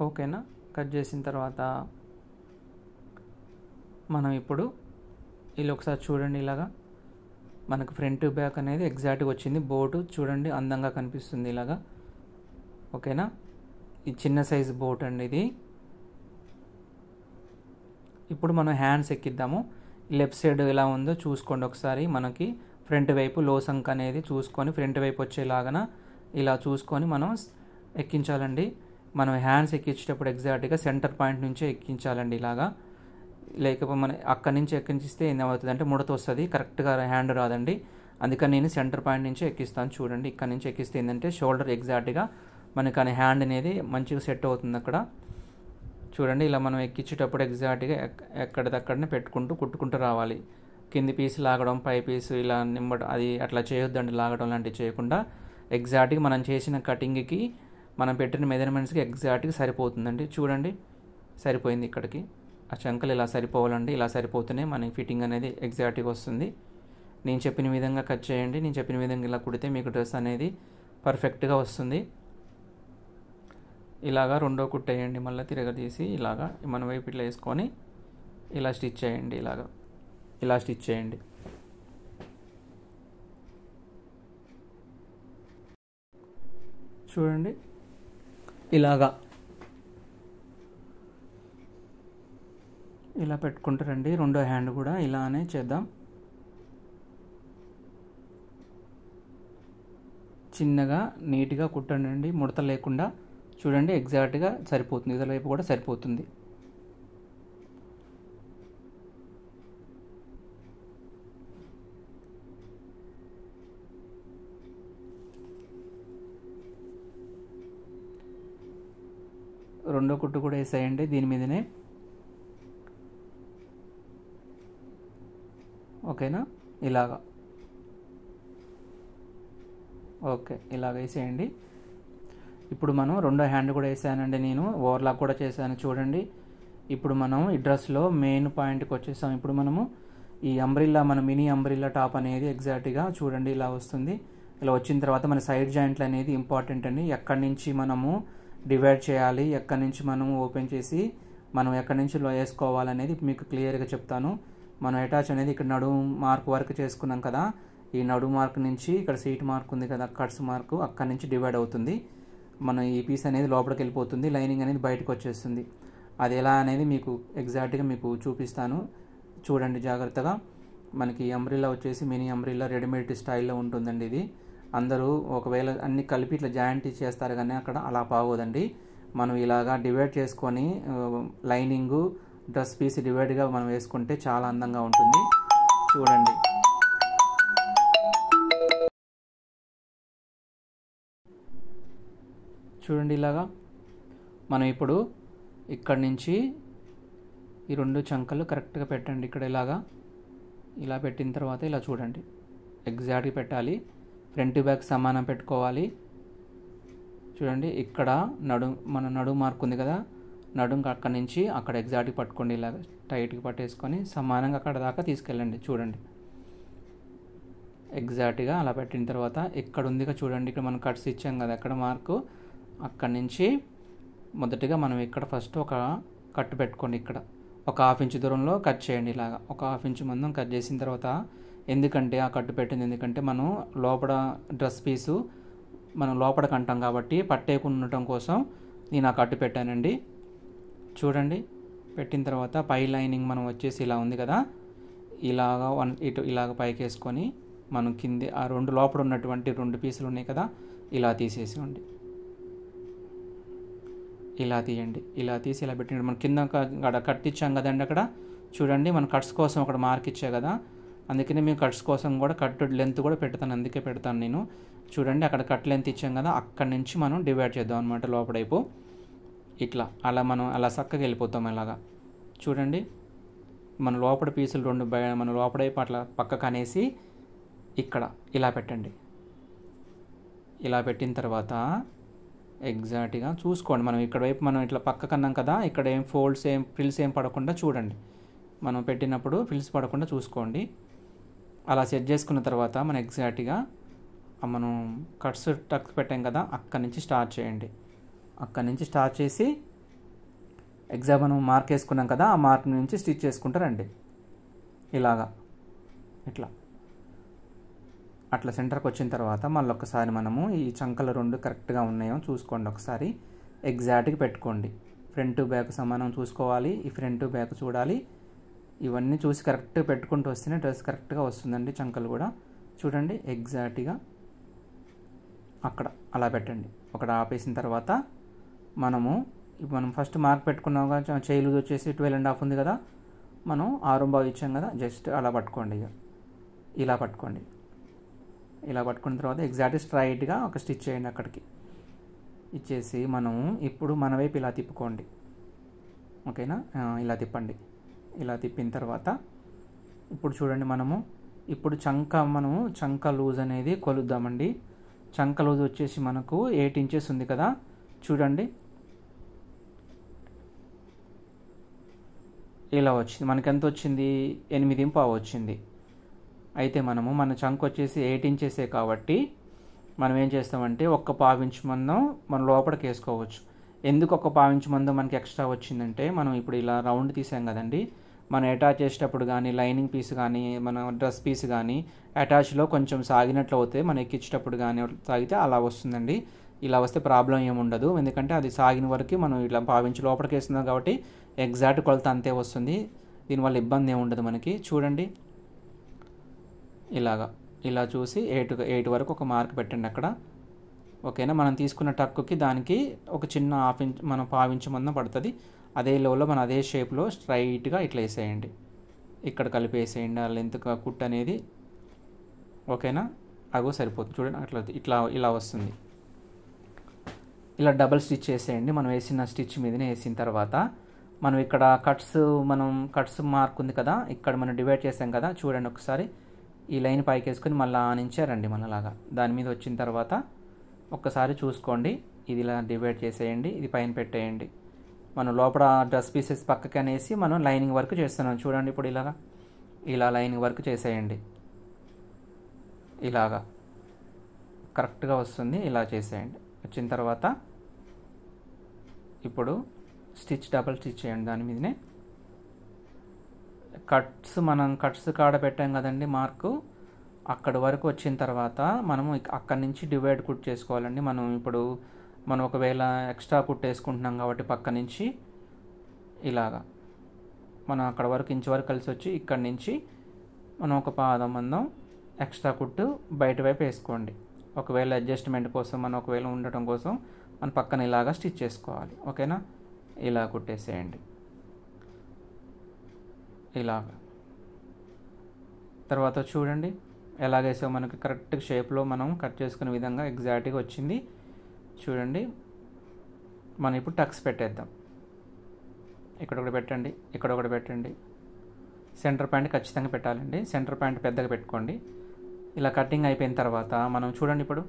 ఓకేనా? కట్ చేసిన తర్వాత మనం ఇప్పుడు ఇలా ఒకసారి చూడండి. ఇలాగా మనకు ఫ్రంట్ బ్యాక్ అనేది ఎగ్జాక్ట్గా వచ్చింది. బోటు చూడండి అందంగా కనిపిస్తుంది ఇలాగా. ఓకేనా? ఈ చిన్న సైజు బోట్ అండి ఇది. ఇప్పుడు మనం హ్యాండ్స్ ఎక్కిద్దాము. లెఫ్ట్ సైడ్ ఎలా ఉందో చూసుకోండి ఒకసారి. మనకి ఫ్రంట్ వైపు లోసంక్ అనేది చూసుకొని ఫ్రంట్ వైపు వచ్చేలాగా ఇలా చూసుకొని మనం ఎక్కించాలండి. మనం హ్యాండ్స్ ఎక్కించేటప్పుడు ఎగ్జాక్ట్గా సెంటర్ పాయింట్ నుంచే ఎక్కించాలండి ఇలాగా. లేకపోతే మన అక్కడి నుంచి ఎక్కించిస్తే ఏమవుతుంది అంటే ముడత వస్తుంది, కరెక్ట్గా హ్యాండ్ రాదండి. అందుకని నేను సెంటర్ పాయింట్ నుంచి ఎక్కిస్తాను. చూడండి ఇక్కడ నుంచి ఎక్కిస్తే ఏంటంటే షోల్డర్ ఎగ్జాక్ట్గా మనకి హ్యాండ్ అనేది మంచిగా సెట్ అవుతుంది అక్కడ. చూడండి ఇలా మనం ఎక్కించేటప్పుడు ఎగ్జాక్ట్గా ఎక్కడిదక్కడనే కుట్టుకుంటూ రావాలి. కింది పీస్ లాగడం, పై పీసు ఇలా నిమ్మడం అది అట్లా చేయొద్దండి. లాగడం లాంటివి చేయకుండా ఎగ్జాక్ట్గా మనం చేసిన కటింగ్కి మనం పెట్టిన మెజర్మెంట్స్కి ఎగ్జాక్ట్గా సరిపోతుందండి. చూడండి సరిపోయింది ఇక్కడికి. ఆ చంకలు ఇలా సరిపోవాలండి. ఇలా సరిపోతేనే మనకి ఫిట్టింగ్ అనేది ఎగ్జాక్ట్గా వస్తుంది. నేను చెప్పిన విధంగా కట్ చేయండి. నేను చెప్పిన విధంగా ఇలా కుడితే మీకు డ్రెస్ అనేది పర్ఫెక్ట్గా వస్తుంది. ఇలాగా రెండో కుట్టేయండి. మళ్ళీ తిరగదీసి ఇలాగా మన వైపు ఇట్లా వేసుకొని ఇలా స్టిచ్ చేయండి. ఇలా స్టిచ్ చేయండి. చూడండి ఇలా పెట్టుకుంటారండి. రెండో హ్యాండ్ కూడా ఇలానే చేద్దాం. చిన్నగా నీట్గా కుట్టండి, ముడత లేకుండా. చూడండి ఎగ్జాక్ట్గా సరిపోతుంది. ఇదర్ వైపు కూడా సరిపోతుంది. రెండో కుట్టు కూడా వేసేయండి దీని మీదనే. ఓకేనా? ఇలాగా ఓకే, ఇలాగ వేసేయండి. ఇప్పుడు మనం రెండో హ్యాండ్ కూడా వేసానండి. నేను ఓవర్లాక్ కూడా చేశాను. చూడండి ఇప్పుడు మనం ఈ డ్రెస్లో మెయిన్ పాయింట్కి వచ్చేసాం. ఇప్పుడు మనము ఈ అంబ్రిల్లా, మన మినీ అంబ్రిల్లా టాప్ అనేది ఎగ్జాక్ట్గా చూడండి ఇలా వస్తుంది. ఇలా వచ్చిన తర్వాత మన సైడ్ జాయింట్లు అనేది ఇంపార్టెంట్ అండి. ఎక్కడి నుంచి మనము డివైడ్ చేయాలి, ఎక్కడి నుంచి మనము ఓపెన్ చేసి మనం ఎక్కడి నుంచి వేసుకోవాలనేది మీకు క్లియర్గా చెప్తాను. మనం అటాచ్ అనేది ఇక్కడ నడుము మార్క్ వరకు చేసుకున్నాం కదా, ఈ నడుము మార్క్ నుంచి ఇక్కడ సీట్ మార్క్ ఉంది కదా, కట్స్ మార్క్, అక్కడి నుంచి డివైడ్ అవుతుంది. మన ఈ పీస్ అనేది లోపలికి వెళ్ళిపోతుంది, లైనింగ్ అనేది బయటకు వచ్చేస్తుంది. అది ఎలా అనేది మీకు ఎగ్జాక్ట్గా మీకు చూపిస్తాను. చూడండి జాగ్రత్తగా. మనకి అంబ్రిల్లా వచ్చేసి మినీ అంబ్రిల్లా రెడీమేడ్ స్టైల్లో ఉంటుందండి ఇది. అందరూ ఒకవేళ అన్ని కలిపి ఇట్లా జాయింట్ చేస్తారు కానీ అక్కడ అలా బాగోదండి. మనం ఇలాగా డివైడ్ చేసుకొని లైనింగు డ్రెస్ పీస్ డివైడ్గా మనం వేసుకుంటే చాలా అందంగా ఉంటుంది. చూడండి. చూడండి ఇలాగా. మనం ఇప్పుడు ఇక్కడ నుంచి ఈ 2 చంకలు కరెక్ట్గా పెట్టండి. ఇక్కడ ఇలా పెట్టిన తర్వాత ఇలా చూడండి, ఎగ్జాక్ట్గా పెట్టాలి. ఫ్రంట్ బ్యాక్ సమానం పెట్టుకోవాలి. చూడండి ఇక్కడ మన నడుము మార్క్ ఉంది కదా, నడుము అక్కడ నుంచి అక్కడ ఎగ్జాక్ట్గా పట్టుకోండి. ఇలా టైట్గా పట్టేసుకొని సమానంగా అక్కడ దాకా తీసుకెళ్ళండి. చూడండి ఎగ్జాక్ట్గా అలా పెట్టిన తర్వాత ఇక్కడ ఉందిగా చూడండి, ఇక్కడ మనం కట్స్ ఇచ్చాం కదా, అక్కడ మార్కు అక్కడి నుంచి మొదటిగా మనం ఇక్కడ ఫస్ట్ ఒక కట్ పెట్టుకోండి. ఇక్కడ ఒక 1/2 ఇంచ్ దూరంలో కట్ చేయండి. ఇలాగా ఒక 1/2 ఇంచ్ మందం కట్ చేసిన తర్వాత, ఎందుకంటే ఆ కట్టు పెట్టింది ఎందుకంటే మనం లోపల డ్రెస్ పీసు మనం లోపలికి అంటాం కాబట్టి పట్టేయకుండా ఉండటం కోసం నేను ఆ కట్టు పెట్టానండి. చూడండి పెట్టిన తర్వాత పై లైనింగ్ మనం వచ్చేసి ఇలా ఉంది కదా, ఇలాగా ఇటు ఇలాగ పైకి వేసుకొని మనం కింది ఆ 2 లోపల ఉన్నటువంటి 2 పీసులు ఉన్నాయి కదా, ఇలా తీసేసేయండి. ఇలా తీయండి. ఇలా తీసి ఇలా పెట్టండి. మనం కింద కట్ ఇచ్చాం కదండి, అక్కడ చూడండి మన కట్స్ కోసం అక్కడ మార్క్ ఇచ్చా కదా, అందుకనే మేము కట్స్ కోసం కూడా కట్ లెంత్ కూడా పెడతాను, అందుకే పెడతాను నేను. చూడండి అక్కడ కట్ లెంత్ ఇచ్చాం కదా, అక్కడి నుంచి మనం డివైడ్ చేద్దాం అనమాట లోపడైపు. ఇట్లా అలా మనం అలా చక్కగా వెళ్ళిపోతాం. ఇలాగా చూడండి మన లోపల పీసులు 2 మన లోపడైపు అట్లా పక్కకు అనేసి ఇక్కడ ఇలా పెట్టండి. ఇలా పెట్టిన తర్వాత ఎగ్జాక్ట్గా చూసుకోండి, మనం ఇక్కడ వైపు మనం ఇట్లా పక్కకు అన్నాం కదా, ఇక్కడ ఏం ఫోల్డ్స్ ఫ్రిల్స్ ఏం పడకుండా చూడండి, మనం పెట్టినప్పుడు ఫ్రిల్స్ పడకుండా చూసుకోండి. అలా సెట్ చేసుకున్న తర్వాత మనం ఎగ్జాక్ట్గా మనం కట్స్ టక్స్ పెట్టాం కదా, అక్కడి నుంచి స్టార్ట్ చేయండి. అక్కడి నుంచి స్టార్ట్ చేసి ఎగ్జాక్ట్ మనం మార్క్ వేసుకున్నాం కదా, ఆ మార్క్ నుంచి స్టిచ్ చేసుకుంటారండి. ఇలాగా అట్లా సెంటర్కి వచ్చిన తర్వాత మళ్ళీ ఒకసారి మనము ఈ చంకలు 2 కరెక్ట్గా ఉన్నాయో చూసుకోండి, ఒకసారి ఎగ్జాక్ట్గా పెట్టుకోండి. ఫ్రంట్ బ్యాక్ సమానం చూసుకోవాలి, ఈ ఫ్రంట్ బ్యాక్ చూడాలి. ఇవన్నీ చూసి కరెక్ట్గా పెట్టుకుంటూ వస్తేనే డ్రెస్ కరెక్ట్గా వస్తుందండి. చంకలు కూడా చూడండి ఎగ్జాక్ట్గా అక్కడ అలా పెట్టండి. అక్కడ ఆపేసిన తర్వాత మనం ఫస్ట్ మార్క్ పెట్టుకున్నాక చేయి లూజ్ వచ్చేసి 12.5 ఉంది కదా, మనం 6.5 ఇచ్చాం కదా, జస్ట్ అలా పట్టుకోండి. ఇలా పట్టుకోండి. ఇలా పట్టుకున్న తర్వాత ఎగ్జాక్ట్ స్ట్రైట్గా ఒక స్టిచ్ చేయండి. అక్కడికి ఇచ్చేసి మనం ఇప్పుడు మన వైపు ఇలా తిప్పుకోండి. ఓకేనా, ఇలా తిప్పండి. ఇలా తిప్పిన తర్వాత ఇప్పుడు చూడండి ఇప్పుడు చంక లూజ్ అనేది కొలుద్దామండి. చంక లూజ్ వచ్చేసి మనకు 8 ఇంచెస్ ఉంది కదా, చూడండి ఇలా వచ్చింది. మనకి ఎంత వచ్చింది, 8.5 వచ్చింది. అయితే మన చంక్ వచ్చేసి 8 ఇంచెసే కాబట్టి మనం ఏం చేస్తామంటే 1/4 ఇంచ్ మందం మనం లోపలికి వేసుకోవచ్చు. ఎందుకు 1/4 ఇంచ్ మందం మనకి ఎక్స్ట్రా వచ్చిందంటే, మనం ఇప్పుడు ఇలా రౌండ్ తీసాం కదండి, మనం అటాచ్ చేసేటప్పుడు కానీ లైనింగ్ పీస్ కానీ మన డ్రెస్ పీస్ కానీ అటాచ్లో కొంచెం సాగినట్లు అవుతాయి, మనం ఎక్కించేటప్పుడు కానీ సాగితే అలా వస్తుందండి. ఇలా వస్తే ప్రాబ్లం ఏముండదు, ఎందుకంటే అది సాగిన వరకు మనం ఇట్లా 1/4 ఇంచ్ లోపలికి వేస్తున్నాం కాబట్టి ఎగ్జాక్ట్ కొలత అంతే వస్తుంది. దీనివల్ల ఇబ్బంది ఏముండదు మనకి. చూడండి ఇలా చూసి 8 వరకు ఒక మార్క్ పెట్టండి అక్కడ. ఓకేనా, మనం తీసుకున్న టక్కుకి దానికి ఒక చిన్న 1/2 ఇంచ్ మనం 1/4 ఇంచ్ మందం పడుతుంది. అదే లెవెల్లో మనం అదే షేప్లో స్ట్రైట్గా ఇట్లా వేసేయండి, ఇక్కడ కలిపేసేయండి ఆ లెంత్ కుట్ అనేది. ఓకేనా, అగో సరిపోతుంది. చూడండి ఇలా వస్తుంది. ఇలా డబల్ స్టిచ్ చేసేయండి. మనం వేసిన స్టిచ్ మీదనే వేసిన తర్వాత మనం ఇక్కడ కట్స్ మార్క్ ఉంది కదా, ఇక్కడ మనం డివైడ్ చేసాం కదా, చూడండి ఒకసారి ఈ లైన్ పైకి వేసుకొని మళ్ళీ ఆనించారండి మనలాగా. దాని మీద వచ్చిన తర్వాత ఒక్కసారి చూసుకోండి, ఇది ఇలా డివైడ్ చేసేయండి, ఇది పైన పెట్టేయండి. మనం లోపల డ్రెస్ పీసెస్ పక్కకి అనేసి మనం లైనింగ్ వర్క్ చేస్తున్నాం. చూడండి ఇప్పుడు ఇలా లైనింగ్ వర్క్ చేసేయండి. ఇలాగా కరెక్ట్గా వస్తుంది. ఇలా చేసేయండి. వచ్చిన తర్వాత ఇప్పుడు డబల్ స్టిచ్ చేయండి దాని మీదనే. మనం కట్స్ కాడ పెట్టాం కదండి మార్కు, అక్కడి వరకు వచ్చిన తర్వాత మనము అక్కడి నుంచి డివైడ్ కుట్ చేసుకోవాలండి. మనం ఒకవేళ ఎక్స్ట్రా కుట్ వేసుకుంటున్నాం కాబట్టి పక్క నుంచి ఇలాగా మనం అక్కడ వరకు ఇంచు వరకు కలిసి వచ్చి ఇక్కడి నుంచి మనం ఒక పాదం మందం ఎక్స్ట్రా కుట్టు బయట వైపు వేసుకోండి. ఒకవేళ అడ్జస్ట్మెంట్ కోసం మనం ఒకవేళ ఉండటం కోసం మనం పక్కన ఇలాగా స్టిచ్ చేసుకోవాలి. ఓకేనా, ఇలా కుట్టేసేయండి. ఇలాగా తర్వాత చూడండి ఎలాగేసో మనకి కరెక్ట్ షేప్లో మనం కట్ చేసుకునే విధంగా ఎగ్జాక్ట్గా వచ్చింది. చూడండి మనం ఇప్పుడు టక్స్ పెట్టేద్దాం. ఇక్కడ ఒకటి పెట్టండి, ఇక్కడ ఒకటి పెట్టండి. సెంటర్ పాయింట్ ఖచ్చితంగా పెట్టాలండి. సెంటర్ పాయింట్ పెద్దగా పెట్టుకోండి. ఇలా కటింగ్ అయిపోయిన తర్వాత మనం చూడండి, ఇప్పుడు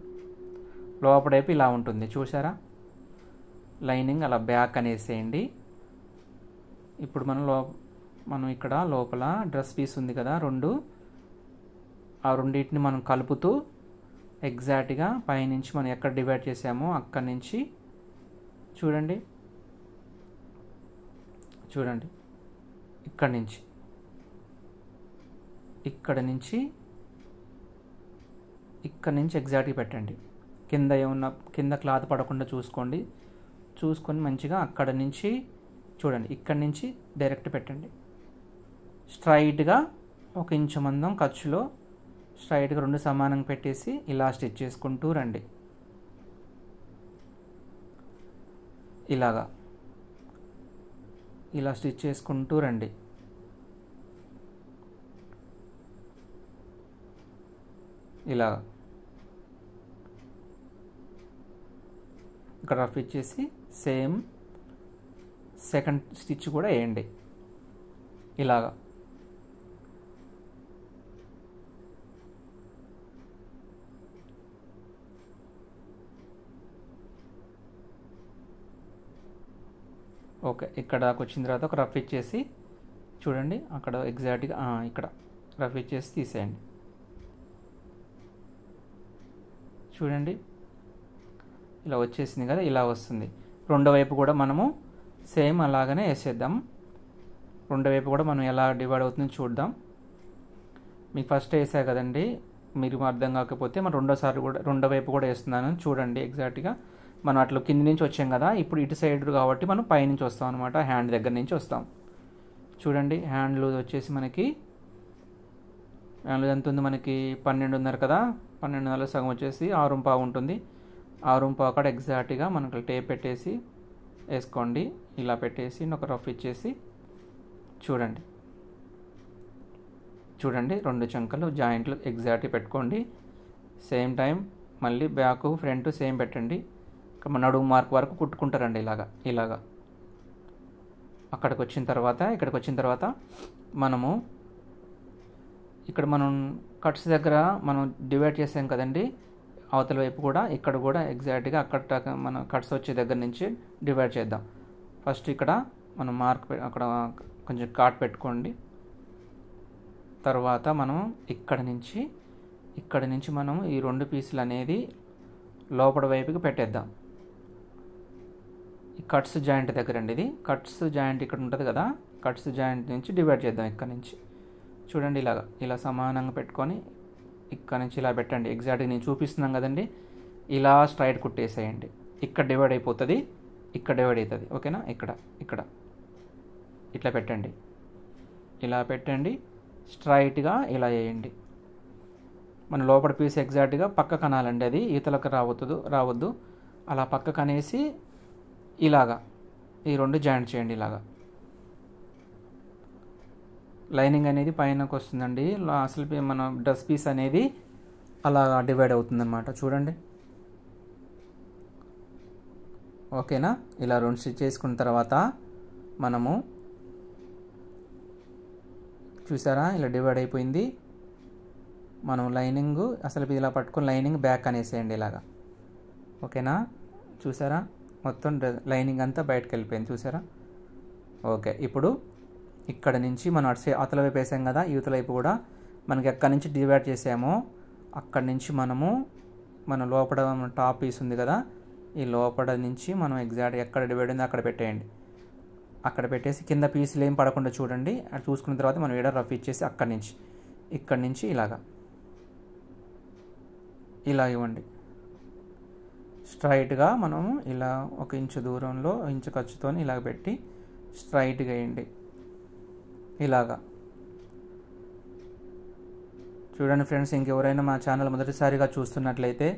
లోపడైపు ఇలా ఉంటుంది చూసారా, లైనింగ్ అలా బ్యాక్ అనేసేయండి. ఇప్పుడు మనం ఇక్కడ లోపల డ్రెస్ పీస్ ఉంది కదా, ఆ రెండింటిని మనం కలుపుతూ ఎగ్జాక్ట్గా పైనుంచి మనం ఎక్కడ డివైడ్ చేసామో అక్కడి నుంచి చూడండి ఇక్కడి నుంచి ఎగ్జాక్ట్గా పెట్టండి. కింద క్లాత్ పడకుండా చూసుకొని మంచిగా అక్కడ నుంచి చూడండి, ఇక్కడి నుంచి డైరెక్ట్ పెట్టండి. స్ట్రైట్గా 1 ఇంచు మందం ఖర్చులో స్ట్రైట్గా 2 సమానంగా పెట్టేసి ఇలా స్టిచ్ చేసుకుంటూ రండి. ఇలా స్టిచ్ చేసుకుంటూ రండి. ఇలా ఇక్కడ రఫ్ ఇచ్చేసి సేమ్ సెకండ్ స్టిచ్ కూడా వేయండి. ఇలాగా ఓకే. ఇక్కడకు వచ్చిన తర్వాత ఒక రఫ్ ఇచ్చేసి చూడండి, అక్కడ ఎగ్జాక్ట్గా ఇక్కడ రఫ్ ఇచ్చేసి తీసేయండి. చూడండి ఇలా వచ్చేసింది కదా, ఇలా వస్తుంది. రెండో వైపు కూడా మనము సేమ్ అలాగనే వేసేద్దాం. రెండో వైపు కూడా మనం ఎలా డివైడ్ అవుతుందో చూద్దాం. మీకు ఫస్ట్ వేసా కదండి, మీరు అర్థం కాకపోతే మనం రెండో వైపు కూడా వేస్తున్నాను చూడండి. ఎగ్జాక్ట్గా మనం అట్లా కింది నుంచి వచ్చాం కదా, ఇప్పుడు ఇటు సైడ్ కాబట్టి మనం పైనుంచి వస్తాం అనమాట, హ్యాండ్ దగ్గర నుంచి వస్తాం. చూడండి హ్యాండ్ లూజ్ వచ్చేసి మనకి హ్యాండ్ లూజ్ ఎంత ఉంది, మనకి 12.5 కదా, 12.5 సగం వచ్చేసి 6.5 ఉంటుంది. 6.5 కాడ ఎగ్జాక్ట్గా మనకు టేప్ పెట్టేసి వేసుకోండి. ఇలా పెట్టేసి ఒక రఫ్ ఇచ్చేసి చూడండి 2 చంకలు జాయింట్లు ఎగ్జాక్ట్గా పెట్టుకోండి. సేమ్ టైం మళ్ళీ బ్యాక్ ఫ్రంట్ సేమ్ పెట్టండి. నడుము మార్క్ వరకు కుట్టుకుంటారండి. ఇలాగా ఇక్కడికి వచ్చిన తర్వాత మనము ఇక్కడ మనం కట్స్ దగ్గర మనం డివైడ్ చేసాం కదండి, అవతల వైపు కూడా ఇక్కడ కూడా ఎగ్జాక్ట్గా అక్కడ మన కట్స్ వచ్చే దగ్గర నుంచి డివైడ్ చేద్దాం. ఫస్ట్ ఇక్కడ మనం అక్కడ కొంచెం కాట్ పెట్టుకోండి. తర్వాత మనం ఇక్కడ నుంచి మనం ఈ 2 పీసులు అనేది లోపల వైపుకి పెట్టేద్దాం. ఈ కట్స్ జాయింట్ దగ్గర అండి, ఇది కట్స్ జాయింట్ ఇక్కడ ఉంటుంది కదా, కట్స్ జాయింట్ నుంచి డివైడ్ చేద్దాం. ఇక్కడ నుంచి చూడండి ఇలా సమానంగా పెట్టుకొని ఇక్కడ నుంచి ఇలా పెట్టండి. ఎగ్జాక్ట్గా నేను చూపిస్తున్నాను కదండి, ఇలా స్ట్రైట్ కుట్టేసేయండి. ఇక్కడ డివైడ్ అయిపోతుంది, ఇక్కడ డివైడ్ అవుతుంది. ఓకేనా, ఇక్కడ ఇట్లా పెట్టండి. ఇలా పెట్టండి, స్ట్రైట్గా ఇలా వేయండి. మన లోపల పీస్ ఎగ్జాక్ట్గా పక్కకు అనాలండి, అది ఈతలకు రావద్దు. అలా పక్కకు అనేసి ఇలాగా ఈ 2 జాయింట్ చేయండి. లైనింగ్ అనేది పైనకు వస్తుందండి, అసలు మన డ్రెస్ పీస్ అనేది అలా డివైడ్ అవుతుందన్నమాట. చూడండి ఓకేనా. ఇలా 2 స్టిచ్ చేసుకున్న తర్వాత మనము చూసారా, ఇలా డివైడ్ అయిపోయింది. మనం లైనింగ్ అసలు ఇలా పట్టుకొని లైనింగ్ బ్యాక్ అనేసేయండి ఇలాగా. ఓకేనా, చూసారా మొత్తం లైనింగ్ అంతా బయటకు వెళ్ళిపోయింది చూసారా. ఓకే, ఇప్పుడు ఇక్కడ నుంచి మనం అవతల వైపు వేసాం కదా, యువతల వైపు కూడా మనకి ఎక్కడి నుంచి డివైడ్ చేసామో అక్కడి నుంచి మన లోపల టాప్ పీస్ ఉంది కదా, ఈ లోపల నుంచి మనం ఎగ్జాక్ట్ ఎక్కడ డివైడ్ ఉందో అక్కడ పెట్టేయండి. అక్కడ పెట్టేసి కింద పీసులు ఏం పడకుండా చూడండి. అది చూసుకున్న తర్వాత మనం ఏడా రఫ్ ఇచ్చేసి ఇక్కడి నుంచి ఇలా ఇవ్వండి. స్ట్రైట్గా మనము ఇలా 1 ఇంచు దూరంలో ఇంచు ఖర్చుతో ఇలా పెట్టి స్ట్రైట్గా వేయండి. ఇలాగా చూడండి ఫ్రెండ్స్. ఇంకెవరైనా మా ఛానల్ మొదటిసారిగా చూస్తున్నట్లయితే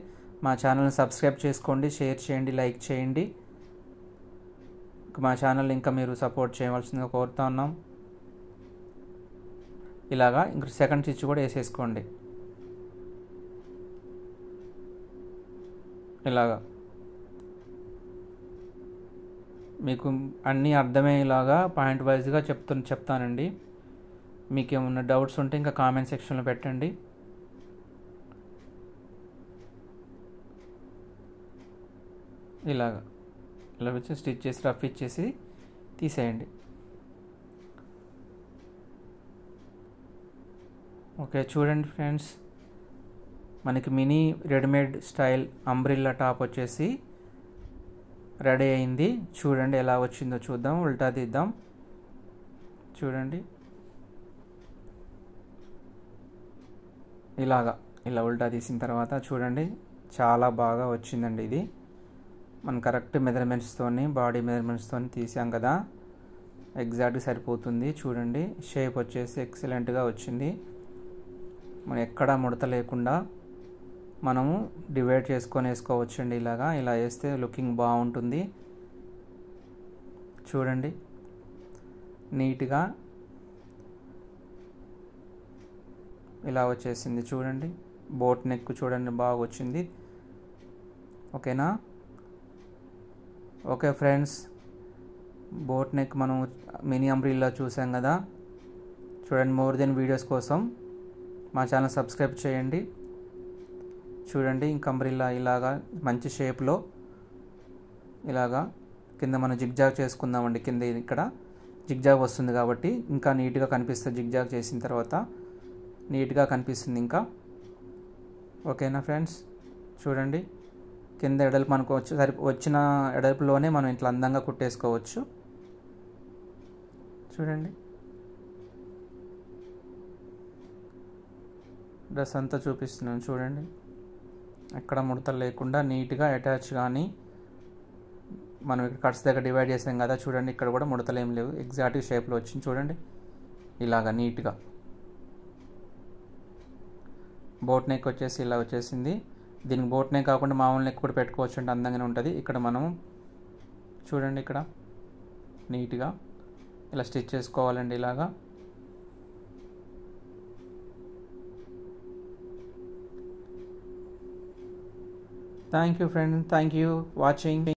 మా ఛానల్ని సబ్స్క్రైబ్ చేసుకోండి, షేర్ చేయండి, లైక్ చేయండి. మా ఛానల్ ఇంకా మీరు సపోర్ట్ చేయవలసిందిగా కోరుతా ఉన్నాం. ఇలాగా ఇంక సెకండ్ స్టిచ్ కూడా వేసేసుకోండి. మీకు అన్నీ అర్థమయ్యేలాగా పాయింట్ వైజ్గా చెప్తానండి. మీకు ఏమన్నా డౌట్స్ ఉంటే ఇంకా కామెంట్ సెక్షన్లో పెట్టండి. ఇలా వచ్చి స్టిచ్ చేసి రఫ్ ఇచ్చేసి తీసేయండి. ఓకే, చూడండి ఫ్రెండ్స్, మనకి mini readymade style umbrella top వచ్చేసి రెడీ అయింది. చూడండి ఎలా వచ్చిందో చూద్దాం. ఉల్టా తీద్దాం. చూడండి, ఇలా ఉల్టా తీసిన తర్వాత చూడండి చాలా బాగా వచ్చిందండి. ఇది మనం కరెక్ట్ మెజర్మెంట్స్తోని, బాడీ మెజర్మెంట్స్తోని తీసాం కదా, ఎగ్జాక్ట్గా సరిపోతుంది. చూడండి, షేప్ వచ్చేసి ఎక్సలెంట్గా వచ్చింది. మనం ఎక్కడా ముడత లేకుండా మనము డివైడ్ చేసుకొని వేసుకోవచ్చండి. ఇలా వేస్తే లుకింగ్ బాగుంటుంది. చూడండి, నీట్గా ఇలా వచ్చేసింది. చూడండి, బోట్ నెక్ చూడండి బాగా వచ్చింది. ఓకేనా? ఓకే ఫ్రెండ్స్, బోట్ నెక్ మనం మినీ అంబ్రిల్లా చూసాం కదా. చూడండి, మోర్ దెన్ వీడియోస్ కోసం మా ఛానల్ సబ్స్క్రైబ్ చేయండి. చూడండి, ఇంక అంబ్రిల్లా ఇలాగా మంచి షేప్లో కింద మనం జిగ్జాగ్ చేసుకుందామండి. కింద ఇక్కడ జిగ్జాగ్ వస్తుంది కాబట్టి ఇంకా నీట్గా కనిపిస్తుంది. జిగ్జాగ్ చేసిన తర్వాత నీట్గా కనిపిస్తుంది ఇంకా. ఓకేనా ఫ్రెండ్స్? చూడండి, కింద ఎడల్పు మనకు వచ్చిన ఎడల్పులోనే మనం ఇట్లా అందంగా కుట్టేసుకోవచ్చు. చూడండి, డ్రెస్ అంతా చూపిస్తున్నాను. చూడండి, ఎక్కడ ముడతలు లేకుండా నీట్గా అటాచ్ కానీ మనం ఇక్కడ కట్స్ దగ్గర డివైడ్ చేసాం కదా. చూడండి, ఇక్కడ కూడా ముడతలు ఏం లేవు, ఎగ్జాక్ట్ షేప్లో వచ్చింది. చూడండి, నీట్గా బోట్ నెక్ వచ్చేసి ఇలా వచ్చేసింది. దీనికి బోట్ నెక్ కాకుండా మామూలు నెక్ కూడా పెట్టుకోవచ్చు అంటే అందంగానే ఉంటుంది. ఇక్కడ మనం చూడండి, ఇక్కడ నీట్గా ఇలా స్టిచ్ చేసుకోవాలండి. Thank you friend, thank you watching.